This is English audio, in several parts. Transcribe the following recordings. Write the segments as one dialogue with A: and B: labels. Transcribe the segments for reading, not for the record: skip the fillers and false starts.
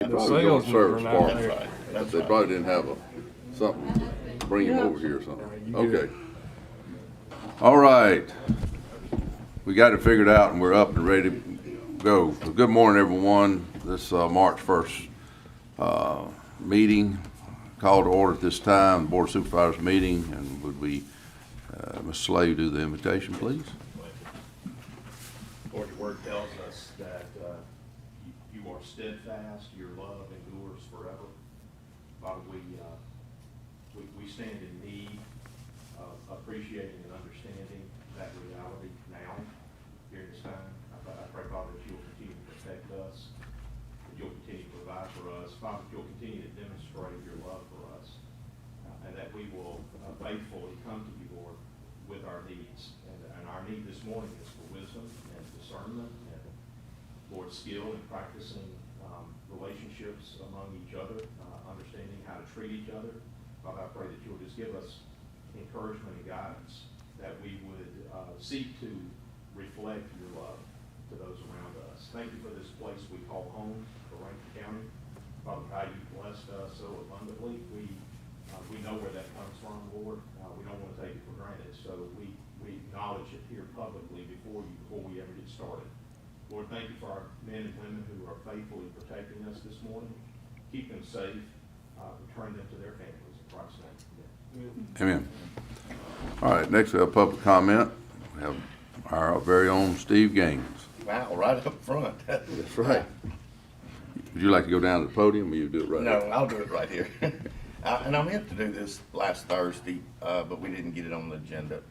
A: The
B: Sales
A: service
B: number not
A: part.
B: there.
A: But they probably didn't have something to bring him over here or something. Okay. All right. We got it figured out and we're up and ready to go. So good morning, everyone. This March 1st meeting called to order at this time, the Board of Supervisors meeting, and would we, Ms. Slade, do the invitation, please?
C: Lord, your word tells us that you are steadfast, your love endures forever. Father, we stand in need of appreciating and understanding that reality now, during this time. I pray, Father, that you'll continue to protect us, that you'll continue to provide for us. Father, that you'll continue to demonstrate your love for us, and that we will faithfully come to you, Lord, with our needs. And our need this morning is for wisdom and discernment and, Lord, skill in practicing relationships among each other, understanding how to treat each other. Father, I pray that you'll just give us encouragement and guidance, that we would seek to reflect your love to those around us. Thank you for this place we call home, for Rankin County. Father, how you blessed us so abundantly. We know where that comes from, Lord. We don't want to take it for granted, so we acknowledge it here publicly before we ever get started. Lord, thank you for our men and women who are faithfully protecting us this morning. Keep them safe. Return them to their families. In Christ's name.
A: Amen. All right, next we have public comment. We have our very own Steve Gaines.
D: Wow, right up front.
A: That's right. Would you like to go down to the podium or you do it right
D: No,
A: here?
D: I'll do it right here. And I meant to do this last Thursday, but we didn't get it on the agenda.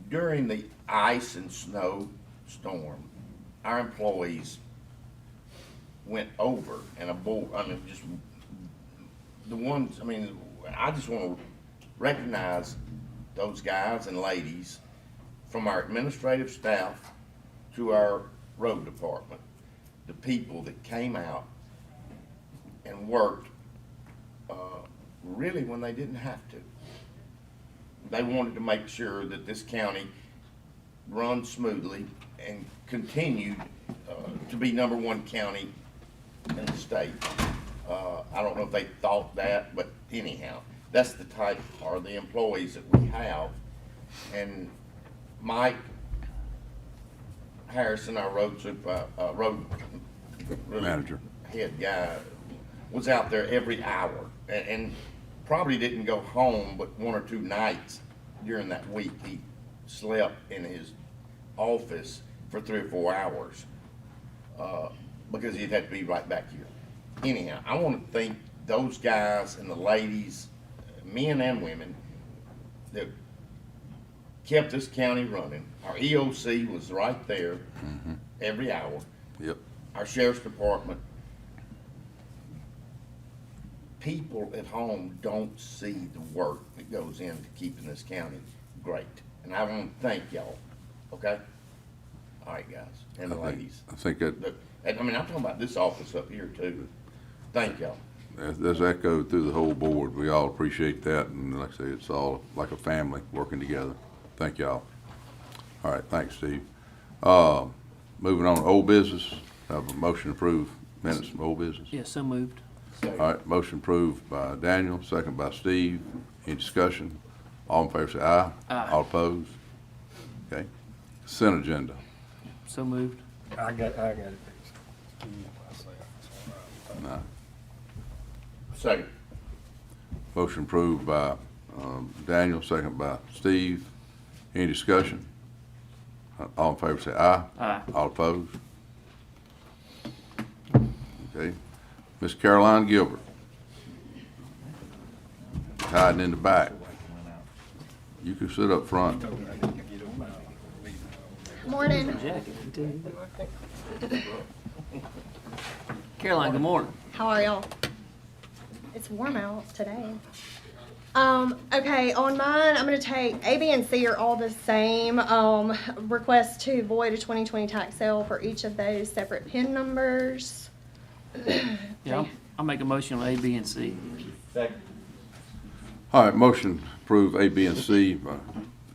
D: During the ice and snow storm, our employees went over and aboard, just the ones, I just want to recognize those guys and ladies, from our administrative staff to our road department, the people that came out and worked really when they didn't have to. They wanted to make sure that this county runs smoothly and continued to be #1 county in the state. I don't know if they thought that, but anyhow, that's the type, or the employees that we have. And Mike Harrison, our road
A: Manager.
D: head guy, was out there every hour and probably didn't go home but 1 or 2 nights during that week. He slept in his office for 3 or 4 hours because he'd have to be right back here. Anyhow, I want to thank those guys and the ladies, men and women, that kept this county running. Our EOC was right there every hour.
A: Yep.
D: Our sheriff's department. People at home don't see the work that goes into keeping this county great. And I want to thank y'all, okay? All right, guys, and the ladies.
A: I think that
D: And I'm talking about this office up here too. Thank y'all.
A: there's echoed through the whole board. We all appreciate that, and like I say, it's all like a family working together. Thank y'all. All right, thanks, Steve. Moving on to old business, have a motion to approve minutes from old business.
E: Yes, so moved.
A: All right, motion approved by Daniel, second by Steve. Any discussion? All in favor say aye.
E: Aye.
A: All opposed? Okay. Consent agenda.
E: So moved.
B: I got it.
A: No.
D: Second.
A: Motion approved by Daniel, second by Steve. Any discussion? All in favor say aye.
E: Aye.
A: All opposed? Okay. Miss Caroline Gilbert. Hiding in the back. You can sit up front.
F: Morning.
E: Caroline, good morning.
F: How are y'all? It's warm out today. Okay, on mine, I'm gonna take A, B, and C are all the same. Request to void a 2020 tax sale for each of those separate PIN numbers.
E: Yeah, I'll make a motion on A, B, and C.
A: All right, motion approved A, B, and C by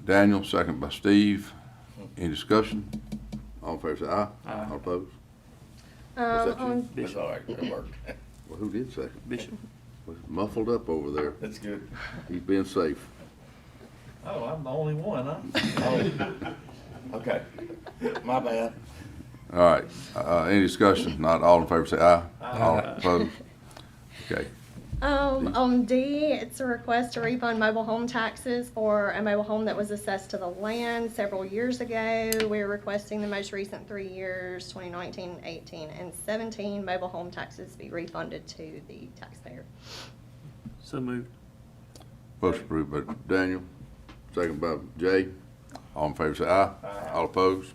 A: Daniel, second by Steve. Any discussion? All in favor say aye.
E: Aye.
A: All opposed? that you?
F: On,
D: That's all right, that worked.
A: Well, who did second?
E: Bishop.
A: Was muffled up over there.
D: That's good.
A: He's being safe.
B: Oh, I'm the only one, huh?
D: Oh. Okay, my bad.
A: All right, any discussion? Not all in favor, say aye. All opposed? Okay,
F: on D, it's a request to refund mobile home taxes for a mobile home that was assessed to the land several years ago. We're requesting the most recent 3 years, 2019, 18, and 17, mobile home taxes be refunded to the taxpayer.
E: So moved.
A: motion approved by Daniel, second by Jay. All in favor, say aye. All opposed?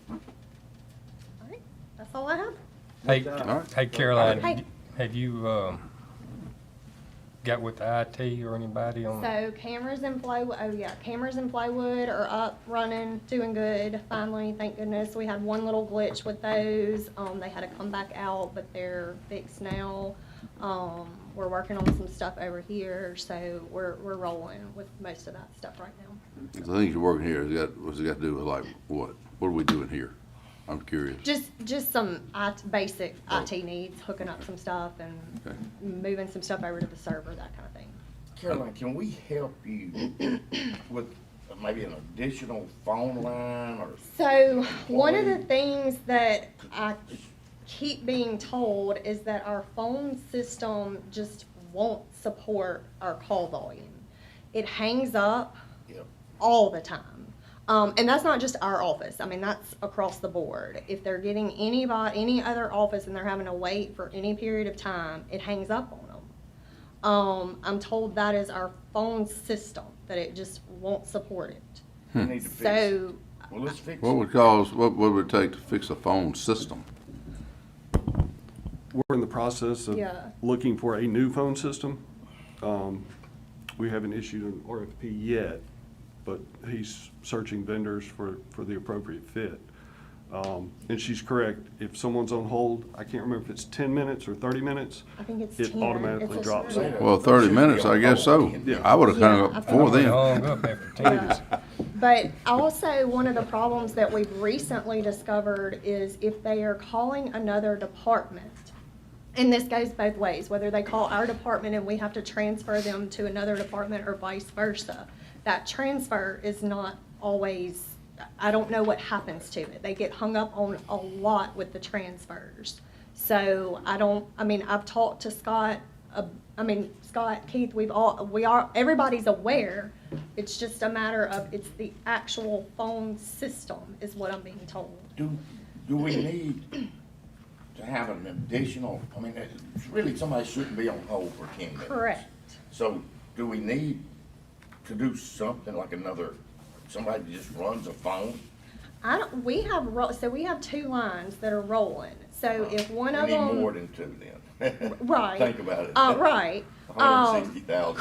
F: All right, that's all I have.
G: Hey,
A: All right.
G: hey Caroline,
F: Hey.
G: have you, got with the IT or anybody on?
F: So cameras in cameras in Plywood are up, running, doing good, finally, thank goodness. We had one little glitch with those, they had to come back out, but they're fixed now. We're working on some stuff over here, so we're rolling with most of that stuff right now.
A: The things you're working here, what's it got to do with like what? What are we doing here? I'm curious.
F: Just some basic IT needs, hooking up some stuff and
A: Okay.
F: moving some stuff over to the server, that kind of thing.
D: Caroline, can we help you with maybe an additional phone line or?
F: So, one of the things that I keep being told is that our phone system just won't support our call volume. It hangs up
D: Yep.
F: all the time. And that's not just our office. I mean, that's across the board. If they're getting any other office and they're having to wait for any period of time, it hangs up on them. I'm told that is our phone system, that it just won't support it.
D: We need to fix it.
F: So,
D: Well, let's fix
A: What
D: it.
A: what would it take to fix a phone system?
H: We're in the process of
F: Yeah.
H: looking for a new phone system. We haven't issued an RFP yet, but he's searching vendors for the appropriate fit. And she's correct, if someone's on hold, I can't remember if it's 10 minutes or 30 minutes,
F: I think it's
H: it
F: 10.
H: automatically
F: It's a
H: drops
F: certain-
H: off.
A: Well, 30 minutes, I guess so.
H: Yeah.
A: I would have hung
F: Yeah,
A: up before
G: They
A: then.
G: hung up after 10 minutes.
F: But also, one of the problems that we've recently discovered is if they are calling another department, and this goes both ways, whether they call our department and we have to transfer them to another department or vice versa, that transfer is not always, I don't know what happens to it. They get hung up on a lot with the transfers. So I've talked to Scott, Scott, Keith, everybody's aware. It's just a matter of, it's the actual phone system is what I'm being told.
D: Do we need to have an additional, it's really, somebody shouldn't be on hold for 10 minutes.
F: Correct.
D: So do we need to do something like somebody just runs a phone?
F: We have 2 lines that are rolling. So if one of
D: We need more
F: them,
D: than 2 then.
F: right.
D: Think about it.
F: Right.
D: 160,000.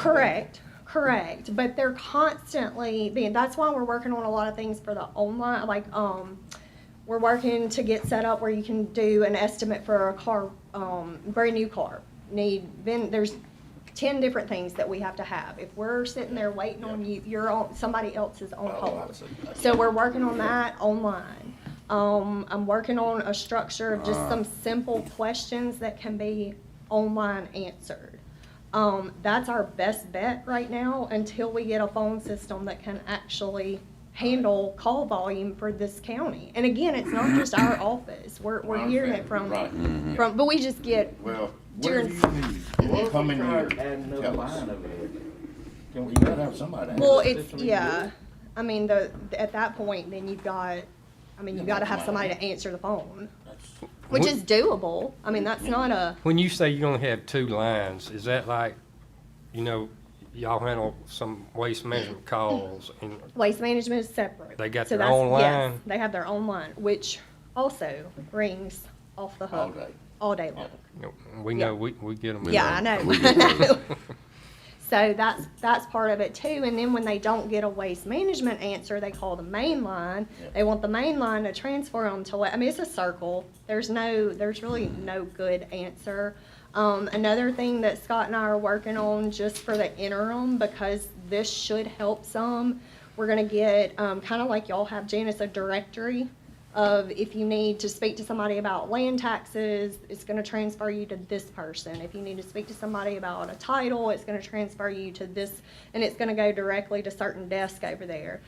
F: Correct. But they're constantly that's why we're working on a lot of things for the online, we're working to get set up where you can do an estimate for a car, brand new car. There's 10 different things that we have to have. If we're sitting there waiting on you, somebody else is on
D: Oh,
F: hold.
D: I see.
F: So we're working on that online. I'm working on a structure of just some simple questions that can be online answered. That's our best bet right now until we get a phone system that can actually handle call volume for this county. And again, it's not just our office. We're hearing it from,
D: Right.
F: but we just get,
D: Well,
F: During-
D: whatever you need, come in here,
B: Add another
D: tell us.
B: line over there.
D: Can we gotta have somebody?
F: well,
B: Is
F: it's,
B: this
F: yeah. I mean, at that point, then you've got to have somebody to answer the phone,
D: That's-
F: which is doable. I mean, that's not a,
G: When you say you only have 2 lines, is that like, y'all handle some waste management calls and
F: waste management is separate.
G: They got
F: So
G: their
F: that's-
G: own
F: yes,
G: line?
F: they have their own line, which also rings off the hook all day long.
G: we know we get them?
F: Yeah, I know. I know. So that's part of it too. And then when they don't get a waste management answer, they call the main line.
D: Yep.
F: They want the main line to transfer them to, it's a circle. There's really no good answer. Another thing that Scott and I are working on just for the interim, because this should help some, we're gonna get, kind of like y'all have, Janice, a directory of if you need to speak to somebody about land taxes, it's gonna transfer you to this person. If you need to speak to somebody about a title, it's gonna transfer you to this, and it's gonna go directly to certain desk over there.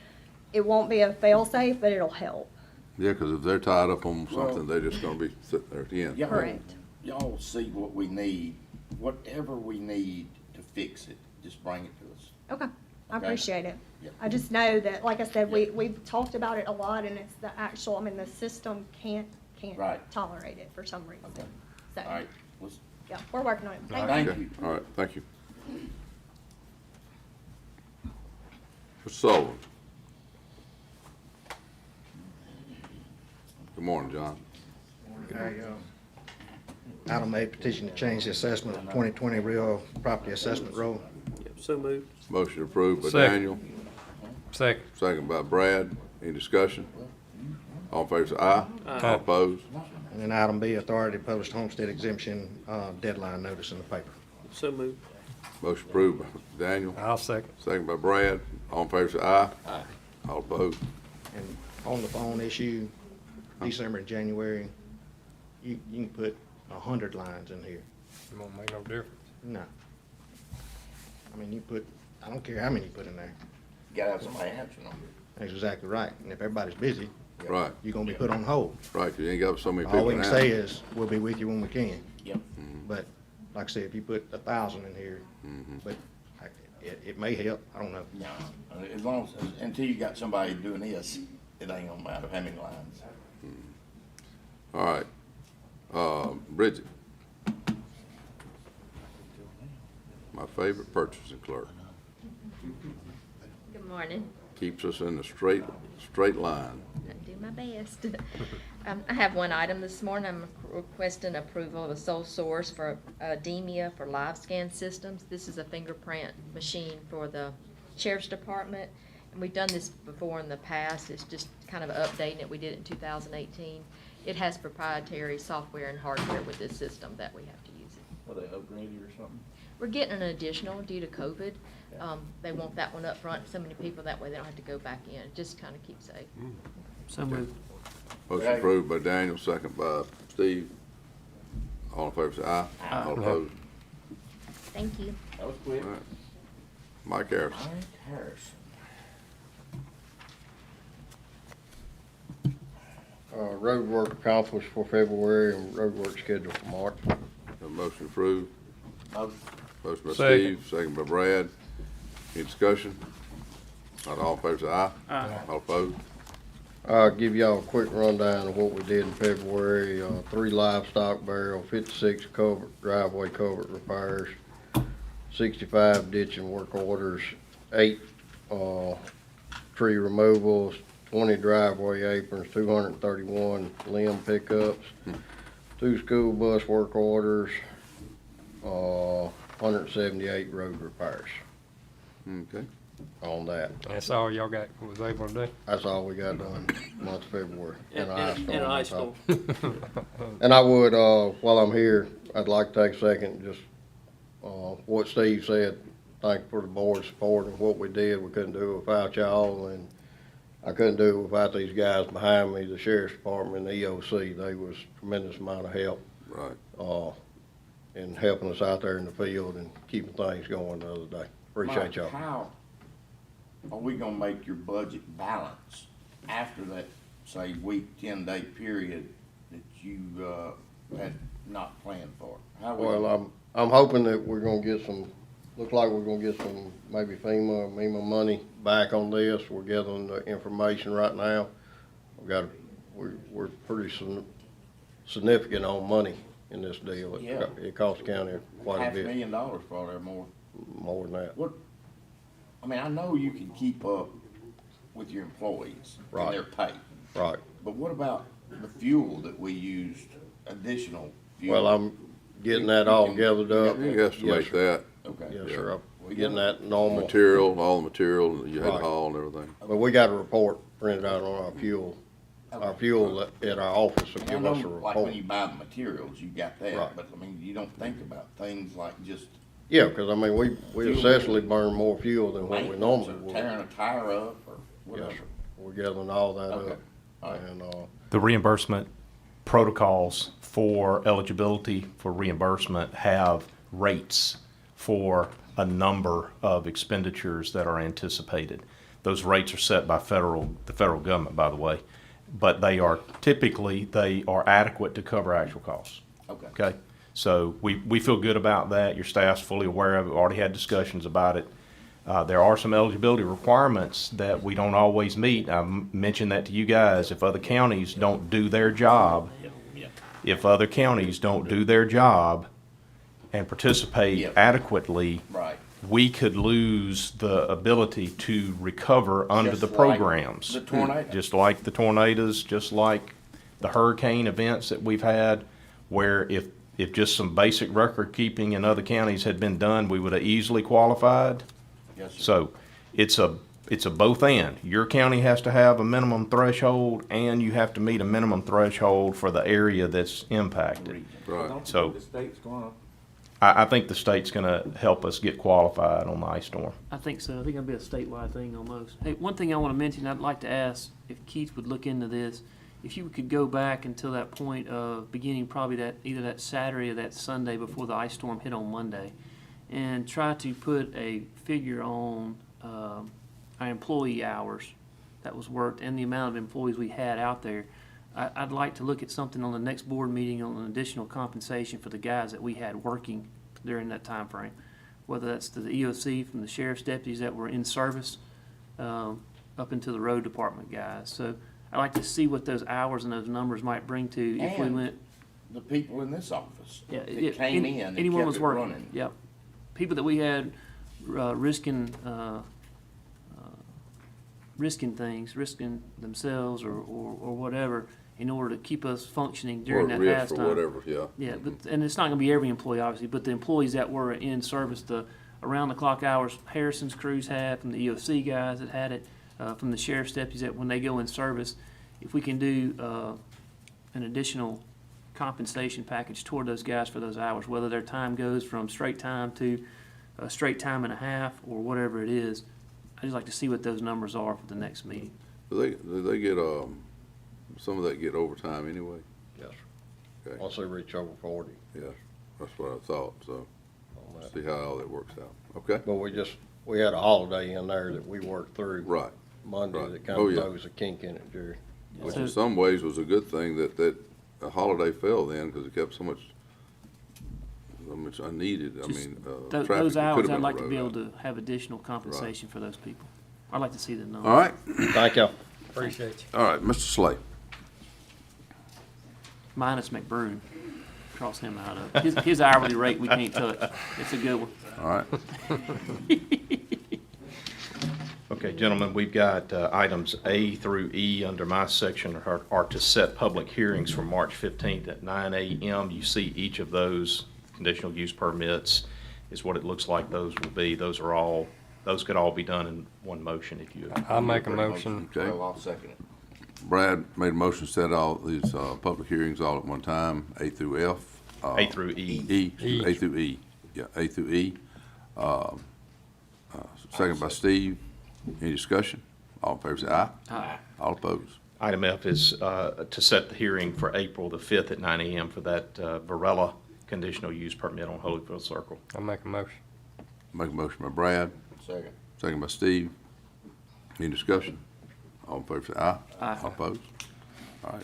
F: It won't be a fail-safe, but it'll help.
A: Yeah, because if they're tied up on something, they're just gonna be sitting there at the end.
D: Y'all-
F: Correct.
D: Y'all see what we need, whatever we need to fix it, just bring it to us.
F: Okay, I
D: Okay.
F: appreciate it.
D: Yeah.
F: I just know that, like I said,
D: Yeah.
F: we've talked about it a lot, and it's the actual, I mean, the system can't
D: Right.
F: tolerate it for some reason.
D: Okay.
F: So,
D: All right, let's,
F: yeah, we're working on it. Thank you.
D: Thank
A: Okay.
D: you.
A: All right, thank you. Mr. Sullivan. Good morning, John.
I: Item A, petition to change the assessment of 2020 real property assessment roll.
E: So moved.
A: Motion approved by
G: Second.
A: Daniel,
G: Second.
A: second by Brad. Any discussion? All in favor say aye. All opposed?
I: And then item B, authority to publish homestead exemption deadline notice in the paper.
E: So moved.
A: Motion approved by Daniel,
G: I'll second.
A: second by Brad. All in favor say aye. Aye. All opposed?
I: And on the phone issue, December and January, you can put 100 lines in here.
G: It won't make no difference.
I: No. I mean, I don't care how many you put in there.
D: you gotta have somebody answering them.
I: That's exactly right. And if everybody's busy,
A: Right,
I: you're gonna be put on hold.
A: right, 'cause you ain't got so many people
I: All we
A: now.
I: can say is, we'll be with you when we can.
D: Yep.
I: But like I said, if you put 1,000 in here, but it may help, I don't know.
D: No, as long as, until you got somebody doing this, it ain't gonna matter how many lines.
A: All right. Bridget. My favorite purchasing clerk.
J: Good morning.
A: Keeps us in the straight line.
J: I do my best. I have one item this morning. I'm requesting approval of a sole source for DEMIA for live scan systems. This is a fingerprint machine for the sheriff's department. And we've done this before in the past. It's just kind of updating it. We did it in 2018. It has proprietary software and hardware with this system that we have to use it.
B: Are they upgraded or something?
J: We're getting an additional due to COVID. They want that one up front, so many people, that way they don't have to go back in. Just kind of keep safe.
E: So moved.
A: Motion approved by Daniel, second by Steve. All in favor say aye. All opposed?
J: Thank you.
B: That was quick.
A: All right. Mike Harrison.
D: Mike Harrison.
K: Road work accomplished for February and road work scheduled for March.
A: Have a motion approved.
D: Motion.
A: Motion by
G: Second.
A: Steve, second by Brad. Any discussion? Not all in favor say aye.
E: Aye.
A: All opposed?
K: I'll give y'all a quick rundown of what we did in February. 3 livestock burial, 56 driveway culvert repairs, 65 ditch and work orders, 8 tree removals, 20 driveway aprons, 231 limb pickups, 2 school bus work orders, 178 road repairs
A: Okay.
K: on that.
G: That's all y'all was able to do?
K: That's all we got done month of February.
E: And
K: ice storm,
E: an ice
K: that's all.
E: storm.
K: And I would, while I'm here, I'd like to take a second, just, what Steve said, thank you for the board's support and what we did. We couldn't do it without y'all, and I couldn't do it without these guys behind me, the sheriff's department and the EOC. They was tremendous amount of help,
A: Right.
K: in helping us out there in the field and keeping things going the other day. Appreciate
D: Mike,
K: y'all.
D: how are we gonna make your budget balance after that, say, week, 10-day period that you, had not planned for? How we
K: Well,
D: gonna-
K: I'm hoping that we're gonna get some, looks like we're gonna get some maybe FEMA or MEMA money back on this. We're gathering the information right now. We're pretty significant on money in this deal.
D: Yeah.
K: It costs the county quite a bit,
D: $500,000 probably or more.
K: more than that.
D: What, I mean, I know you can keep up with your employees and
K: Right.
D: their pay,
K: Right.
D: but what about the fuel that we used, additional fuel?
K: Well, I'm getting that all gathered up.
A: You can estimate
K: Yes, sir.
A: that.
D: Okay.
K: Yes,
A: Yeah.
K: sir. I'm getting that normal.
A: Material, all the material that you had to
K: Right.
A: haul and everything.
K: But we got a report printed out on our fuel at our office will
D: And I
K: give us a
D: know, like
K: report.
D: when you buy the materials, you got that,
K: Right.
D: but I mean, you don't think about things like just
K: Yeah, because I mean, we
D: Fuel.
K: essentially burn more fuel than what we
D: maintenance
K: normally
D: or
K: would.
D: tearing a tire up or
K: Yes,
D: whatever.
K: sir. We're gathering all that
D: Okay,
K: up. And,
L: The reimbursement protocols for eligibility for reimbursement have rates for a number of expenditures that are anticipated. Those rates are set by the federal government, by the way, but they are adequate to cover actual costs.
D: Okay.
L: Okay? So we feel good about that. Your staff's fully aware of it. We already had discussions about it. There are some eligibility requirements that we don't always meet. I mentioned that to you guys. If other counties don't do their job, and participate
D: Yep.
L: adequately,
D: Right.
L: we could lose the ability to recover under
D: Just
L: the
D: like
L: programs.
D: the tornado.
L: Just like the tornadoes, just like the hurricane events that we've had, where if just some basic record keeping in other counties had been done, we would have easily qualified.
D: Yes, sir.
L: So it's a both and. Your county has to have a minimum threshold, and you have to meet a minimum threshold for the area that's impacted.
A: Right.
B: Don't you
L: So-
B: think the state's gonna,
L: I think the state's gonna help us get qualified on the ice storm.
E: I think so. I think it'll be a statewide thing almost. Hey, one thing I want to mention, I'd like to ask if Keith would look into this. If you could go back until that point of beginning probably either that Saturday or that Sunday before the ice storm hit on Monday, and try to put a figure on our employee hours that was worked and the amount of employees we had out there. I'd like to look at something on the next board meeting on an additional compensation for the guys that we had working during that time frame, whether that's to the EOC from the sheriff's deputies that were in service up into the road department guys. So I'd like to see what those hours and those numbers might bring to if we
D: And
E: went.
D: the people in this office
E: Yeah,
D: that came in and
E: anyone
D: kept
E: was
D: it
E: working.
D: running.
E: Yep. People that we had risking things, risking themselves or whatever in order to keep us functioning during that
A: Risk
E: past
A: or
E: time.
A: whatever, yeah.
E: Yeah, but, and it's not gonna be every employee, obviously, but the employees that were in service, the around-the-clock hours Harrison's crews had, from the EOC guys that had it, from the sheriff's deputies that when they go in service, if we can do an additional compensation package toward those guys for those hours, whether their time goes from straight time to a straight time and a half or whatever it is, I'd just like to see what those numbers are for the next meeting.
A: Do they get, some of that get overtime anyway?
K: yes,
A: Okay,
K: once they reach over 40
A: yeah, that's what I thought, so
K: on that.
A: see how all that works out. Okay?
K: But we had a holiday in there that we worked through
A: Right,
K: Monday
A: right.
K: that kind
A: Oh,
K: of
A: yeah.
K: throws a kink in it, Jerry.
A: which
E: So-
A: in some ways was a good thing that a holiday fell then, because it kept so much unneeded, I
E: Just
A: mean,
E: Those
A: traffic that
E: hours,
A: could've
E: I'd
A: been
E: like to
A: on
E: be
A: the
E: able
A: road.
E: to have additional compensation for those people. I'd like to see the number.
A: All right,
K: Thank y'all.
G: Appreciate you.
A: all right, Mr. Slay.
E: Minus McBroom. Cross him out of it. His hourly rate we can't touch. It's a good one.
A: All right,
L: Okay, gentlemen, we've got items A through E under my section are to set public hearings for March 15th at 9 a.m. You see each of those conditional use permits is what it looks like those will be. Those could all be done in one motion if you.
G: I'll make a motion.
A: Okay.
D: Well, I'll second it.
A: Brad made a motion to set all these public hearings all at one time, A through F.
L: A through E.
A: E, A through E, yeah, A through E. Second by Steve. Any discussion? All in favor say aye.
E: Aye.
A: All opposed?
L: Item F is to set the hearing for April the 5th at 9 a.m. for that Varela conditional use permit on Holyfield Circle.
G: I'll make a motion.
A: Make a motion by Brad,
D: Second.
A: second by Steve. Any discussion? All in favor say aye.
E: Aye.
A: All opposed? All right,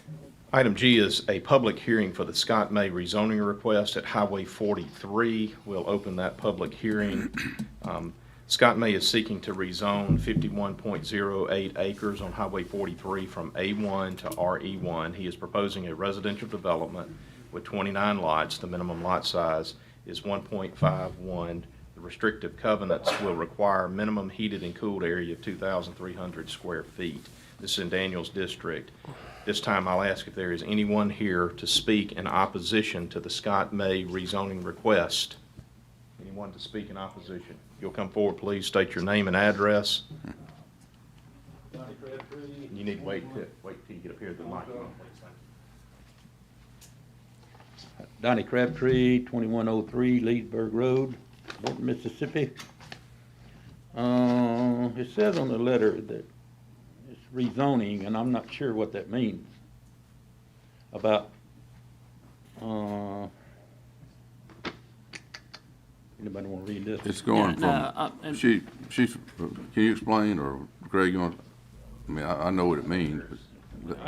L: Item G is a public hearing for the Scott May rezoning request at Highway 43. We'll open that public hearing. Scott May is seeking to rezone 51.08 acres on Highway 43 from A1 to RE1. He is proposing a residential development with 29 lots. The minimum lot size is 1.51. The restrictive covenants will require minimum heated and cooled area of 2,300 square feet. This is in Daniels District. This time I'll ask if there is anyone here to speak in opposition to the Scott May rezoning request. Anyone to speak in opposition? You'll come forward, please, state your name and address. You need to wait till you get up here to the microphone, please.
M: Donnie Crabtree, 2103 Leesburg Road, Morton, Mississippi. It says on the letter that it's rezoning, and I'm not sure what that means. About, anybody wanna read this?
A: It's going
E: Yeah,
A: from, she's, can you explain, or Greg, you want, I mean, I know what it means, but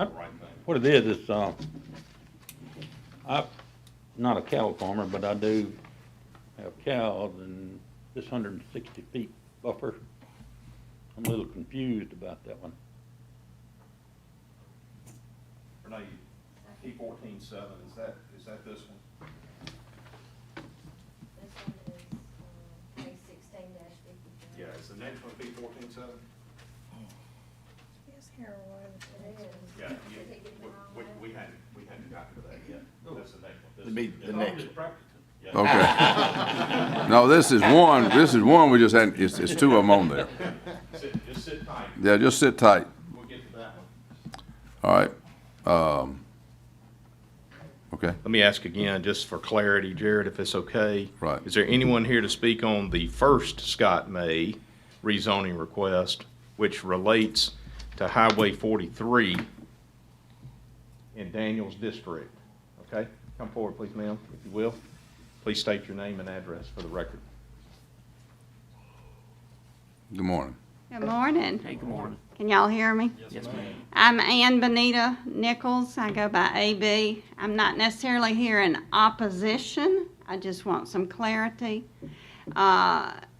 M: What it is, I'm not a cow farmer, but I do have cows, and this 160 feet buffer, I'm a little confused about that one.
L: Renee, P 14-7, is that this one?
J: This one is, P 16-53.
L: Yeah, is the next one P 14-7? Yeah, we hadn't gotten to that yet. That's the next one.
D: To be the next.
A: okay. No, this is one, we just hadn't, it's two of them on there.
L: Just sit tight.
A: Yeah, just sit tight.
L: We'll get to that one.
A: All right. Okay,
L: Let me ask again, just for clarity, Jared, if it's okay.
A: Right.
L: Is there anyone here to speak on the first Scott May rezoning request, which relates to Highway 43 in Daniels District? Okay, come forward, please, ma'am, if you will. Please state your name and address for the record.
A: good morning.
N: Good morning.
E: Hey, good morning.
N: Can y'all hear me?
E: Yes, ma'am.
N: I'm Ann Benita Nichols. I go by AB. I'm not necessarily here in opposition. I just want some clarity.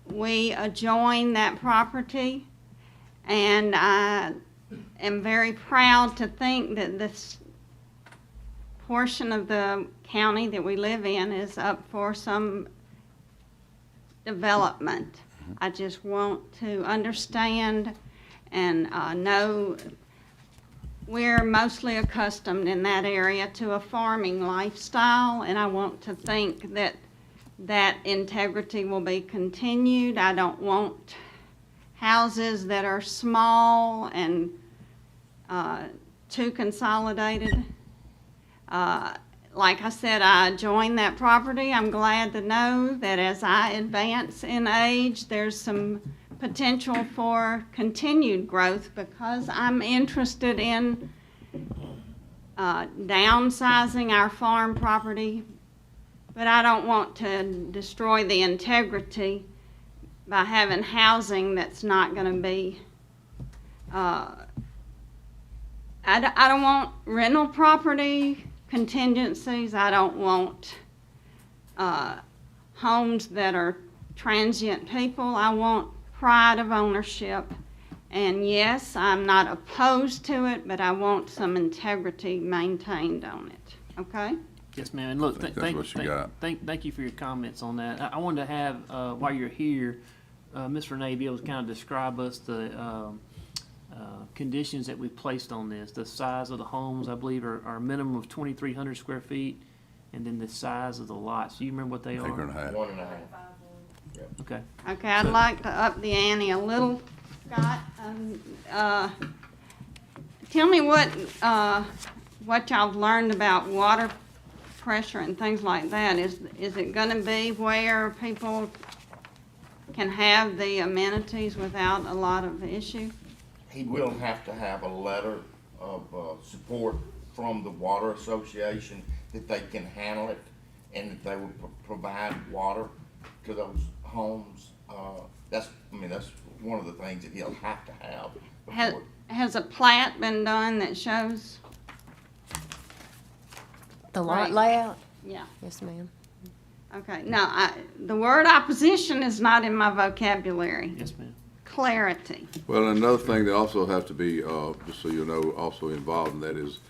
N: We adjoin that property, and I am very proud to think that this portion of the county that we live in is up for some development. I just want to understand and know we're mostly accustomed in that area to a farming lifestyle, and I want to think that that integrity will be continued. I don't want houses that are small and too consolidated. Like I said, I joined that property. I'm glad to know that as I advance in age, there's some potential for continued growth because I'm interested in downsizing our farm property, but I don't want to destroy the integrity by having housing that's not going to be I don't want rental property contingencies. I don't want homes that are transient people. I want pride of ownership. And yes, I'm not opposed to it, but I want some integrity maintained on it. Okay?
E: Yes, ma'am. And look,
A: I think that's what you got.
E: thank you for your comments on that. I wanted to have, while you're here, Ms. Renee be able to kind of describe us the conditions that we've placed on this. The size of the homes, I believe, are a minimum of 2,300 square feet, and then the size of the lots. Do you remember what they are?
A: Acre and a half.
D: 1.5.
E: Okay.
N: Okay, I'd like to up the ante a little, Scott. Tell me what y'all have learned about water pressure and things like that. Is it gonna be where people can have the amenities without a lot of issue?
D: He will have to have a letter of support from the Water Association that they can handle it and that they will provide water to those homes. That's one of the things that he'll have to have before.
N: Has a plat been done that shows?
J: The lot
N: Right.
J: layout?
N: Yeah.
J: Yes, ma'am.
N: Okay, now, the word opposition is not in my vocabulary.
E: Yes, ma'am.
N: Clarity.
A: Well, another thing that also have to be, just so you know, also involved in that is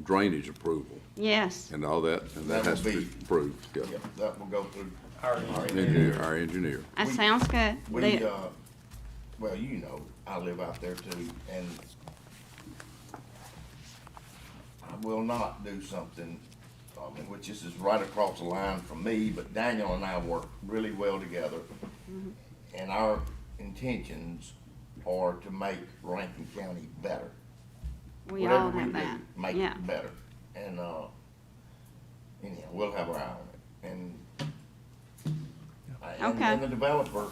A: drainage approval
N: Yes.
A: and all that, and that
D: That
A: has
D: will
A: to be
D: be-
A: approved, yeah.
D: Yeah, that will go through
L: Our
A: Our engineer.
N: That sounds good.
D: We, well, you know, I live out there too, and I will not do something, which this is right across the line from me, but Daniel and I work really well together. And our intentions are to make Rankin County better.
N: We all
D: Whatever we
N: have
D: do,
N: that.
D: make
N: Yeah.
D: it better. And, anyhow, we'll have our eye on it. And
N: Okay.
D: and the developer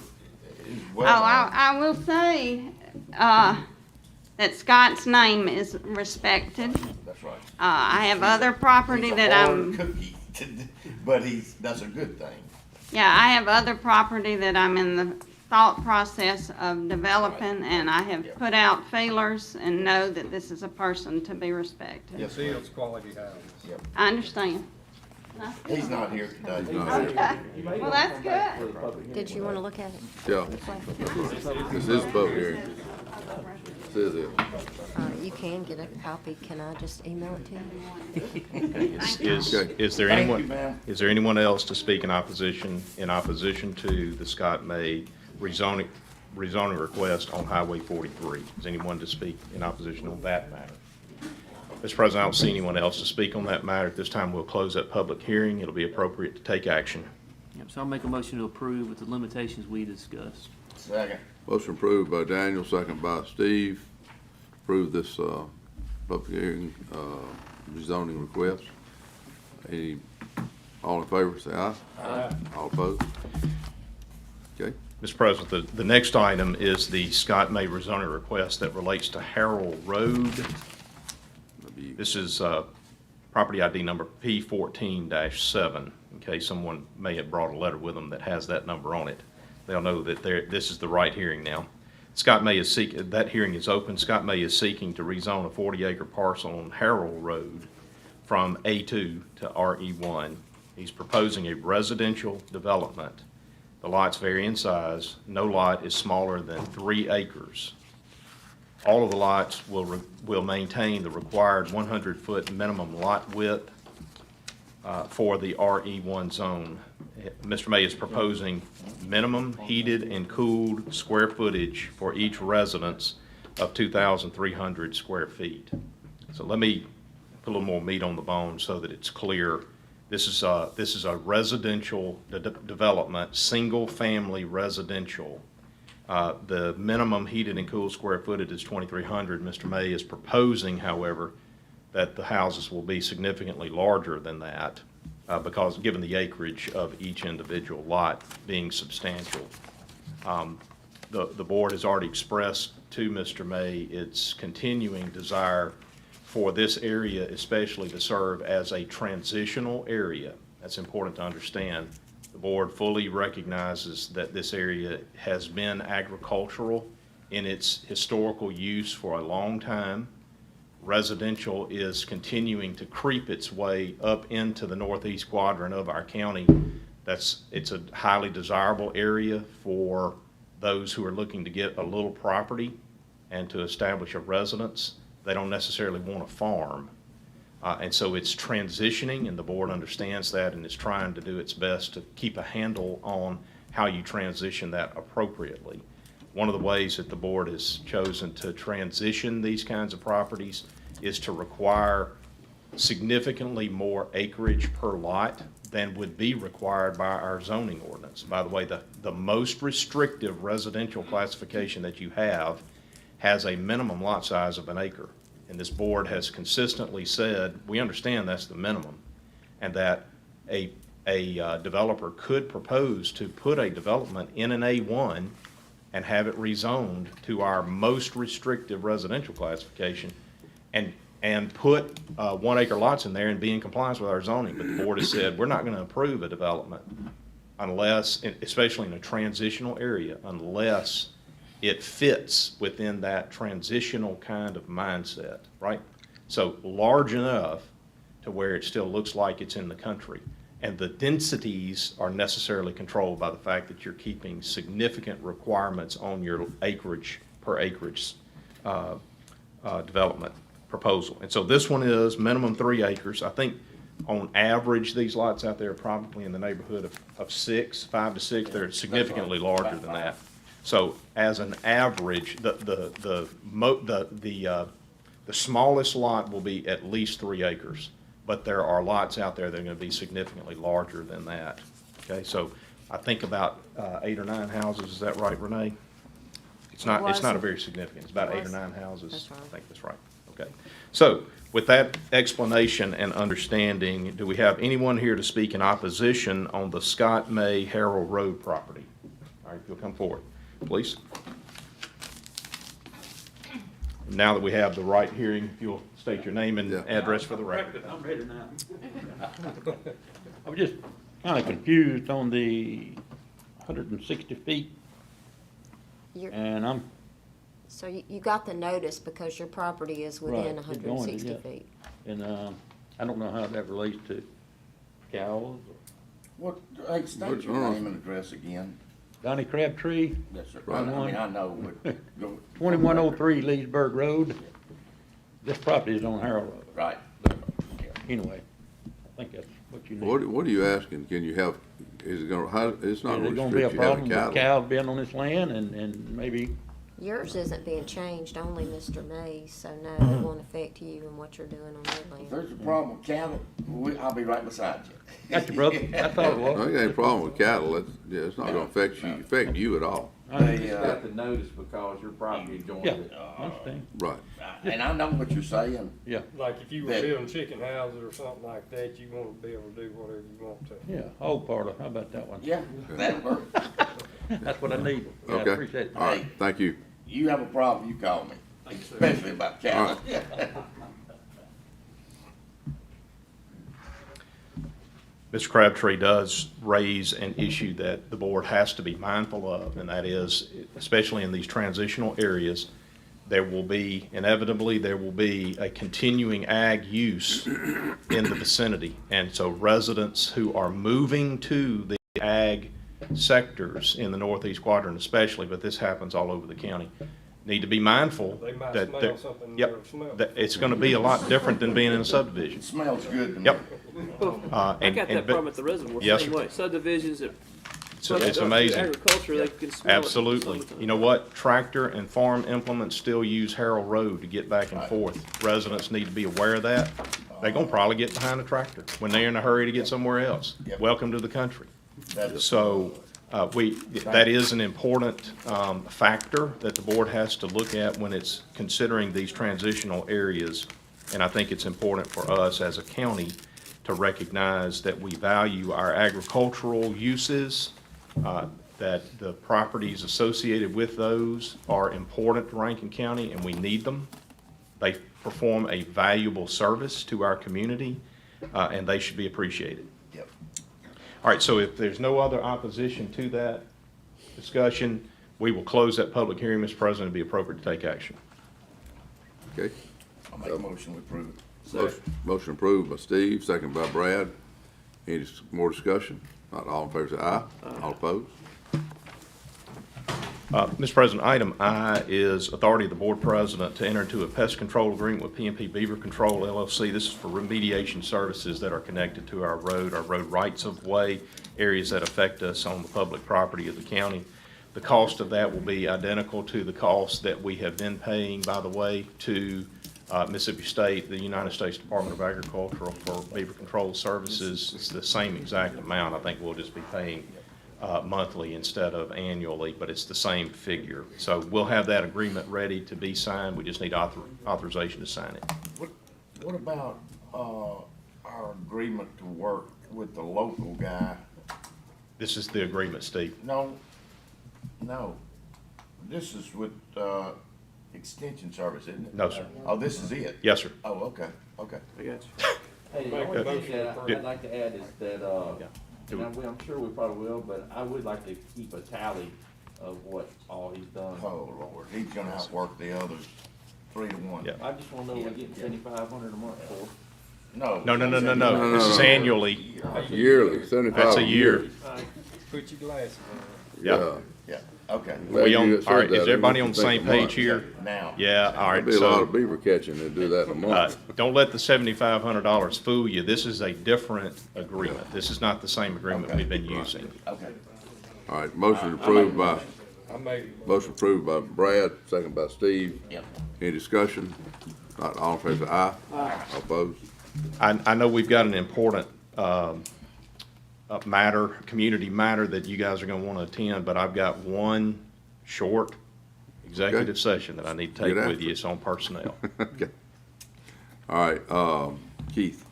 D: is
N: Oh,
D: well.
N: I will say, that Scott's name is respected.
D: That's right.
N: I have other property
D: He's a
N: that
D: hard
N: I'm,
D: cookie, but that's a good thing.
N: yeah, I have other property that I'm in the thought process of developing, and I have put out feelers and know that this is a person to be respected.
D: Yes,
G: Fields quality houses.
N: I understand.
D: He's not here today.
A: He's not here.
N: Okay, well, that's good.
J: Did you want to look at it?
A: Yeah, this is public hearing. Says it.
J: You can get a copy. Can I just email it to you?
L: Is there
D: Thank you,
L: anyone,
D: ma'am.
L: is there anyone else to speak in opposition to the Scott May rezoning request on Highway 43? Is anyone to speak in opposition on that matter? Mr. President, I don't see anyone else to speak on that matter. At this time, we'll close that public hearing. It'll be appropriate to take action.
E: Yep, so I'll make a motion to approve with the limitations we discussed.
D: Second.
A: Motion approved by Daniel, second by Steve. Approve this, public hearing, rezoning request. Any, all in favor, say aye. Aye. All opposed? Okay,
L: Mr. President, the next item is the Scott May rezoning request that relates to Harrell Road. This is property ID number P14-7, in case someone may have brought a letter with them that has that number on it. They'll know that this is the right hearing now. Scott May is that hearing is open. Scott May is seeking to rezone a 40-acre parcel on Harrell Road from A2 to RE1. He's proposing a residential development. The lots vary in size. No lot is smaller than 3 acres. All of the lots will maintain the required 100-foot minimum lot width for the RE1 zone. Mr. May is proposing minimum heated and cooled square footage for each residence of 2,300 square feet. So let me put a little more meat on the bone so that it's clear. This is a residential development, single-family residential. The minimum heated and cooled square footage is 2,300. Mr. May is proposing, however, that the houses will be significantly larger than that because given the acreage of each individual lot being substantial. The board has already expressed to Mr. May its continuing desire for this area especially to serve as a transitional area. That's important to understand. The board fully recognizes that this area has been agricultural in its historical use for a long time. Residential is continuing to creep its way up into the northeast quadrant of our county. It's a highly desirable area for those who are looking to get a little property and to establish a residence. They don't necessarily want a farm. And so it's transitioning, and the board understands that and is trying to do its best to keep a handle on how you transition that appropriately. One of the ways that the board has chosen to transition these kinds of properties is to require significantly more acreage per lot than would be required by our zoning ordinance. By the way, the most restrictive residential classification that you have has a minimum lot size of 1 acre. And this board has consistently said, we understand that's the minimum, and that a developer could propose to put a development in an A1 and have it rezoned to our most restrictive residential classification and put 1 acre lots in there and be in compliance with our zoning. But the board has said, we're not going to approve a development unless, especially in a transitional area, unless it fits within that transitional kind of mindset, right? So large enough to where it still looks like it's in the country. And the densities are necessarily controlled by the fact that you're keeping significant requirements on your acreage per acreage development proposal. And so this one is minimum 3 acres. I think on average, these lots out there are probably in the neighborhood of 5 to 6. They're significantly larger than that. So as an average, the smallest lot will be at least 3 acres, but there are lots out there that are going to be significantly larger than that. Okay, so I think about 8 or 9 houses. Is that right, Renee? It's not a very significant. It's about 8 or 9 houses.
J: That's right.
L: I think that's right. Okay. So with that explanation and understanding, do we have anyone here to speak in opposition on the Scott May Harrell Road property? All right, if you'll come forward, please. Now that we have the right hearing, if you'll state your name and
A: Yeah.
L: address for the record.
M: I'm ready now. I was just kind of confused on the 160 feet,
O: You're,
M: and I'm,
O: so you got the notice because your property is within
M: Right,
O: hundred
M: you're
O: and
M: going to,
O: sixty
M: yeah.
O: feet.
M: and I don't know how that relates to cows.
D: What, hey, state your name and address again.
M: Donnie Crabtree,
D: Yes, sir. I mean, I know, but go.
M: 2103 Leesburg Road. This property is on Harold Road.
D: Right.
M: Anyway, I think that's what you need.
A: What are you asking? Can you have, is it gonna, how, it's not
M: Is
A: gonna
M: there gonna be a
A: restrict you having
M: problem with
A: cattle?
M: cows being on this land and maybe,
O: Yours isn't being changed, only Mr. May's, so no, it won't affect you and what you're doing on your
D: If
O: land.
D: there's a problem with cattle, I'll be right beside you.
M: got you, brother, I thought it
A: I
M: was.
A: ain't got any problem with cattle. It's not gonna affect you at all.
D: They,
B: Got the notice because your property joined
M: Yeah,
B: it.
M: I understand,
A: Right.
D: and I know what you're saying.
M: yeah,
G: Like if you were
D: That-
G: building chicken houses or something like that, you want to be able to do whatever you want to.
M: yeah, hog parlor, how about that one?
D: Yeah, that works.
M: That's what I need. Yeah, I
A: Okay.
M: appreciate it.
A: All right, thank you.
D: You have a problem, you call me, especially about cattle.
L: Mr. Crabtree does raise an issue that the board has to be mindful of, and that is, especially in these transitional areas, inevitably, there will be a continuing ag use in the vicinity. And so residents who are moving to the ag sectors in the northeast quadrant especially, but this happens all over the county, need to be mindful
G: They might
L: that,
G: smell something
L: yep,
G: never smelled.
L: that it's gonna be a lot different than being in a subdivision.
D: It smells good to me.
L: Yep.
E: I
L: And-
E: got
L: and-
E: that problem at the reservoir,
L: Yes,
E: same
L: sir.
E: way, subdivisions that.
L: So it's amazing.
E: Agriculture, they can smell it.
L: Absolutely.
E: summertime.
L: You know what? Tractor and farm implements still use Harold Road to get back and forth. Residents need to be aware of that. They're gonna probably get behind a tractor when they're in a hurry to get somewhere else.
D: Yep.
L: Welcome to the country.
D: That's-
L: So, that is an important, factor that the board has to look at when it's considering these transitional areas. And I think it's important for us as a county to recognize that we value our agricultural uses, that the properties associated with those are important to Rankin County, and we need them. They perform a valuable service to our community, and they should be appreciated.
D: Yep.
L: All right, so if there's no other opposition to that discussion, we will close that public hearing, Mr. President. It'd be appropriate to take action.
A: Okay.
D: I'll make a motion to approve it.
A: Motion approved by Steve, second by Brad. Any more discussion? Not all in favor, say aye. All opposed?
L: Mr. President, item I is authority of the board president to enter into a pest control agreement with P&P Beaver Control LLC. This is for remediation services that are connected to our road rights of way, areas that affect us on the public property of the county. The cost of that will be identical to the cost that we have been paying, by the way, to Mississippi State, the United States Department of Agriculture for Beaver Control Services. It's the same exact amount. I think we'll just be paying monthly instead of annually, but it's the same figure. So we'll have that agreement ready to be signed. We just need authorization to sign it.
D: What about, our agreement to work with the local guy?
L: This is the agreement, Steve.
D: No, this is with, Extension Service, isn't it?
L: No, sir.
D: Oh, this is it?
L: Yes, sir.
D: Oh, okay.
E: I got you.
B: Hey, the
G: Make a
B: only
G: motion
B: thing that
G: for
B: I'd like to add is that,
L: Do
B: and I'm sure we probably will, but I would like to keep a tally of what all he's done.
D: Oh, Lord, he's gonna outwork the others 3-1.
L: Yeah.
B: I just wanna know what we're getting 7,500 a month for.
D: No.
L: No. This is annually.
A: Yearly, 75.
L: That's a year.
G: Put your glasses on.
L: Yeah.
D: Yeah, okay.
A: Glad
L: We
A: you
L: on,
A: said
L: all right,
A: that.
L: is everybody on
A: It
L: the
A: would
L: same
A: take a month.
L: page here?
D: Now.
L: Yeah, all right,
A: There'd be a lot
L: so,
A: of beaver catching to do that in a month.
L: don't let the $7,500 fool you. This is a different agreement. This is not the same agreement
D: Okay.
L: we've been using.
D: Okay.
A: All right, motion approved by,
G: I made,
A: motion approved by Brad, second by Steve.
D: Yep.
A: Any discussion? Not all in favor, say aye. All opposed?
L: I know we've got an important, community matter that you guys are gonna wanna attend, but I've got one short executive session that I need to take
A: Get after
L: with you.
A: it.
L: It's on personnel.
A: Okay. All right, Keith.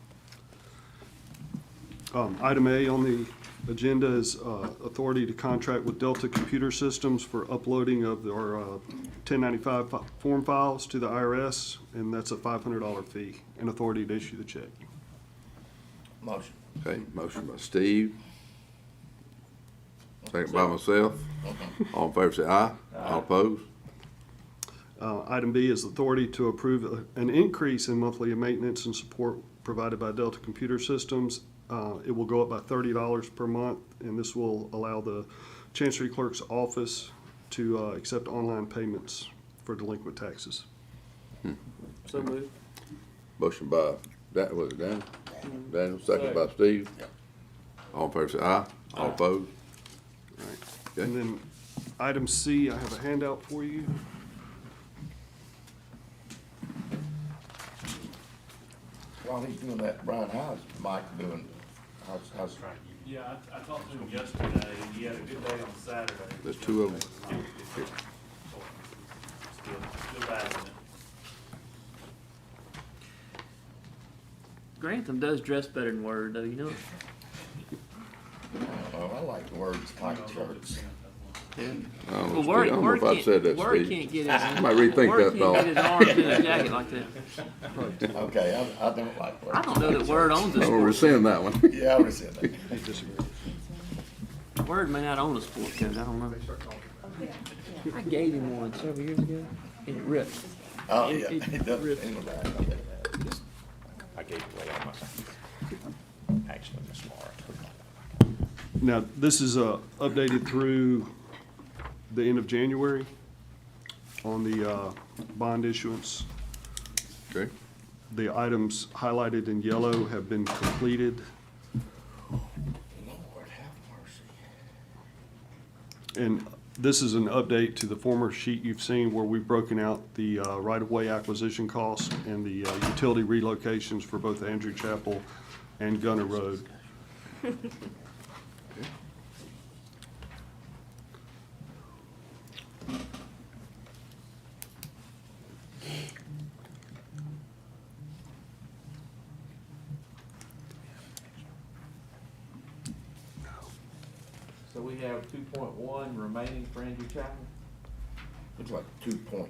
H: Item A on the agenda is authority to contract with Delta Computer Systems for uploading of our 1095 form files to the IRS, and that's a $500 fee, and authority to issue the check.
D: Motion.
A: Okay, motion by Steve. Second by myself. All in favor say aye. All opposed?
H: Item B is authority to approve an increase in monthly maintenance and support provided by Delta Computer Systems. It will go up by $30 per month, and this will allow the Chancery Clerk's office to accept online payments for delinquent taxes.
E: So moved.
A: Motion by, that was it Daniel? Daniel, second by Steve. All in favor say aye. All opposed? Okay.
H: And then item C, I have a handout for you.
D: While he's doing that, Brian, how's Mike doing? How's
P: Yeah, I talked to him yesterday, and he had a good day on Saturday.
A: There's two of them.
P: Still battling it.
E: Grantham does dress better than Word, though, you know?
D: I like the words tight shirts.
E: Yeah.
A: I don't know,
E: Well,
A: Steve.
E: Word,
A: I don't know
E: Word
A: if I
E: can't,
A: said that,
E: Word
A: Steve.
E: can't get his,
A: I might rethink
E: Word
A: that thought.
E: can't get his arms in his jacket like that.
D: Okay, I don't like words.
E: I don't know that Word owns a
A: I'm gonna
E: sport
A: rescind that one.
D: Yeah, I would have said that.
E: coat. Word may not own a sport coat, I don't know. I gave him one several years ago, and it ripped.
D: Oh, yeah.
E: It
D: It doesn't,
E: ripped.
D: ain't no bad.
L: I gave it away on my, actually, this morning.
H: Now, this is updated through the end of January on the bond issuance.
A: Okay.
H: The items highlighted in yellow have been completed.
D: Lord have mercy.
H: And this is an update to the former sheet you've seen where we've broken out the right-of-way acquisition costs and the utility relocations for both Andrew Chapel and Gunner Road.
B: So we have 2.1 remaining for Andrew Chapel,
D: Looks like 2.2,
B: or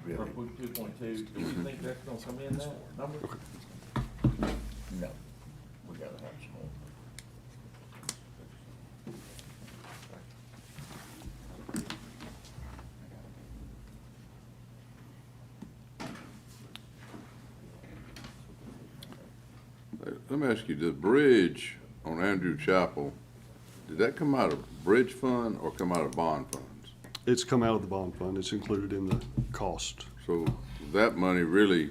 D: really.
B: 2.2. Do we think that's gonna come in that number?
D: No, we gotta have some more.
A: Let me ask you, the bridge on Andrew Chapel, did that come out of bridge fund or come out of bond funds?
H: It's come out of the bond fund. It's included in the cost.
A: So that money really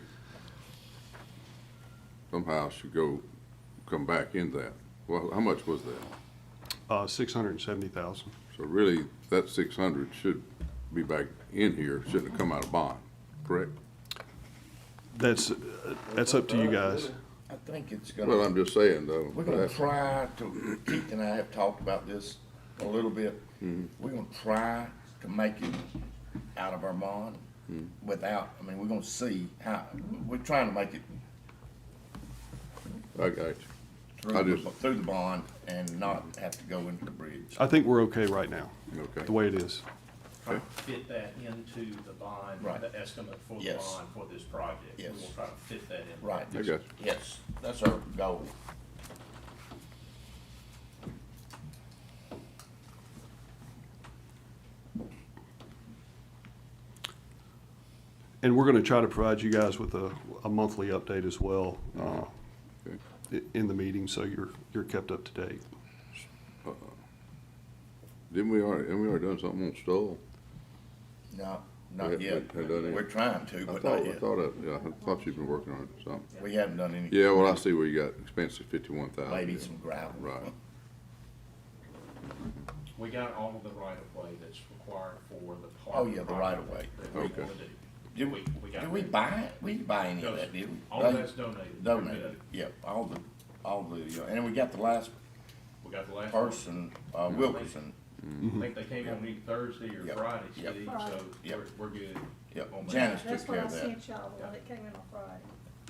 A: somehow should come back in that. Well, how much was that?
H: 670,000.
A: So really, that 600 should be back in here, shouldn't have come out of bond, correct?
H: That's up to you guys.
D: I think it's gonna.
A: Well, I'm just saying though.
D: We're gonna try to, Keith and I have talked about this a little bit. We're gonna try to make it out of our bond without, I mean, we're gonna see how, we're trying to make it
A: I got you.
D: through the bond and not have to go into the bridge.
H: I think we're okay right now,
A: Okay.
H: the way it is.
C: Try to fit that into the bond,
D: Right.
C: the estimate for the
D: Yes.
C: bond for this project.
D: Yes.
C: We will try to fit that in.
D: Right.
A: I got you.
D: Yes, that's our goal.
H: And we're gonna try to provide you guys with a monthly update as well, in the meeting, so you're kept up to date.
A: Haven't we already done something on Stoll?
D: No,
A: We
D: not yet.
A: haven't done any?
D: We're trying to,
A: I
D: but
A: thought,
D: not yet.
A: I thought you'd been working on it, something.
D: We haven't done any.
A: Yeah, well, I see where you got expensive 51,000.
D: Maybe some gravel.
A: Right.
C: We got all of the right of way that's required for the part.
D: Oh, yeah, the right of way.
C: That we
A: Okay.
C: wanna do.
D: Did we
C: got
D: buy it? We didn't buy any of that, did we?
C: All of that's donated.
D: Donated, yep, all the, and then we got the last
C: We got the last one.
D: person, Wilkerson.
C: I think they came on either Thursday or
D: Yep.
C: Friday,
D: Yep.
C: Steve,
D: Friday.
C: so
D: Yep.
C: we're good.
D: Yep,
C: on that.
D: Janice took care of that.
P: y'all, the one that came in on Friday.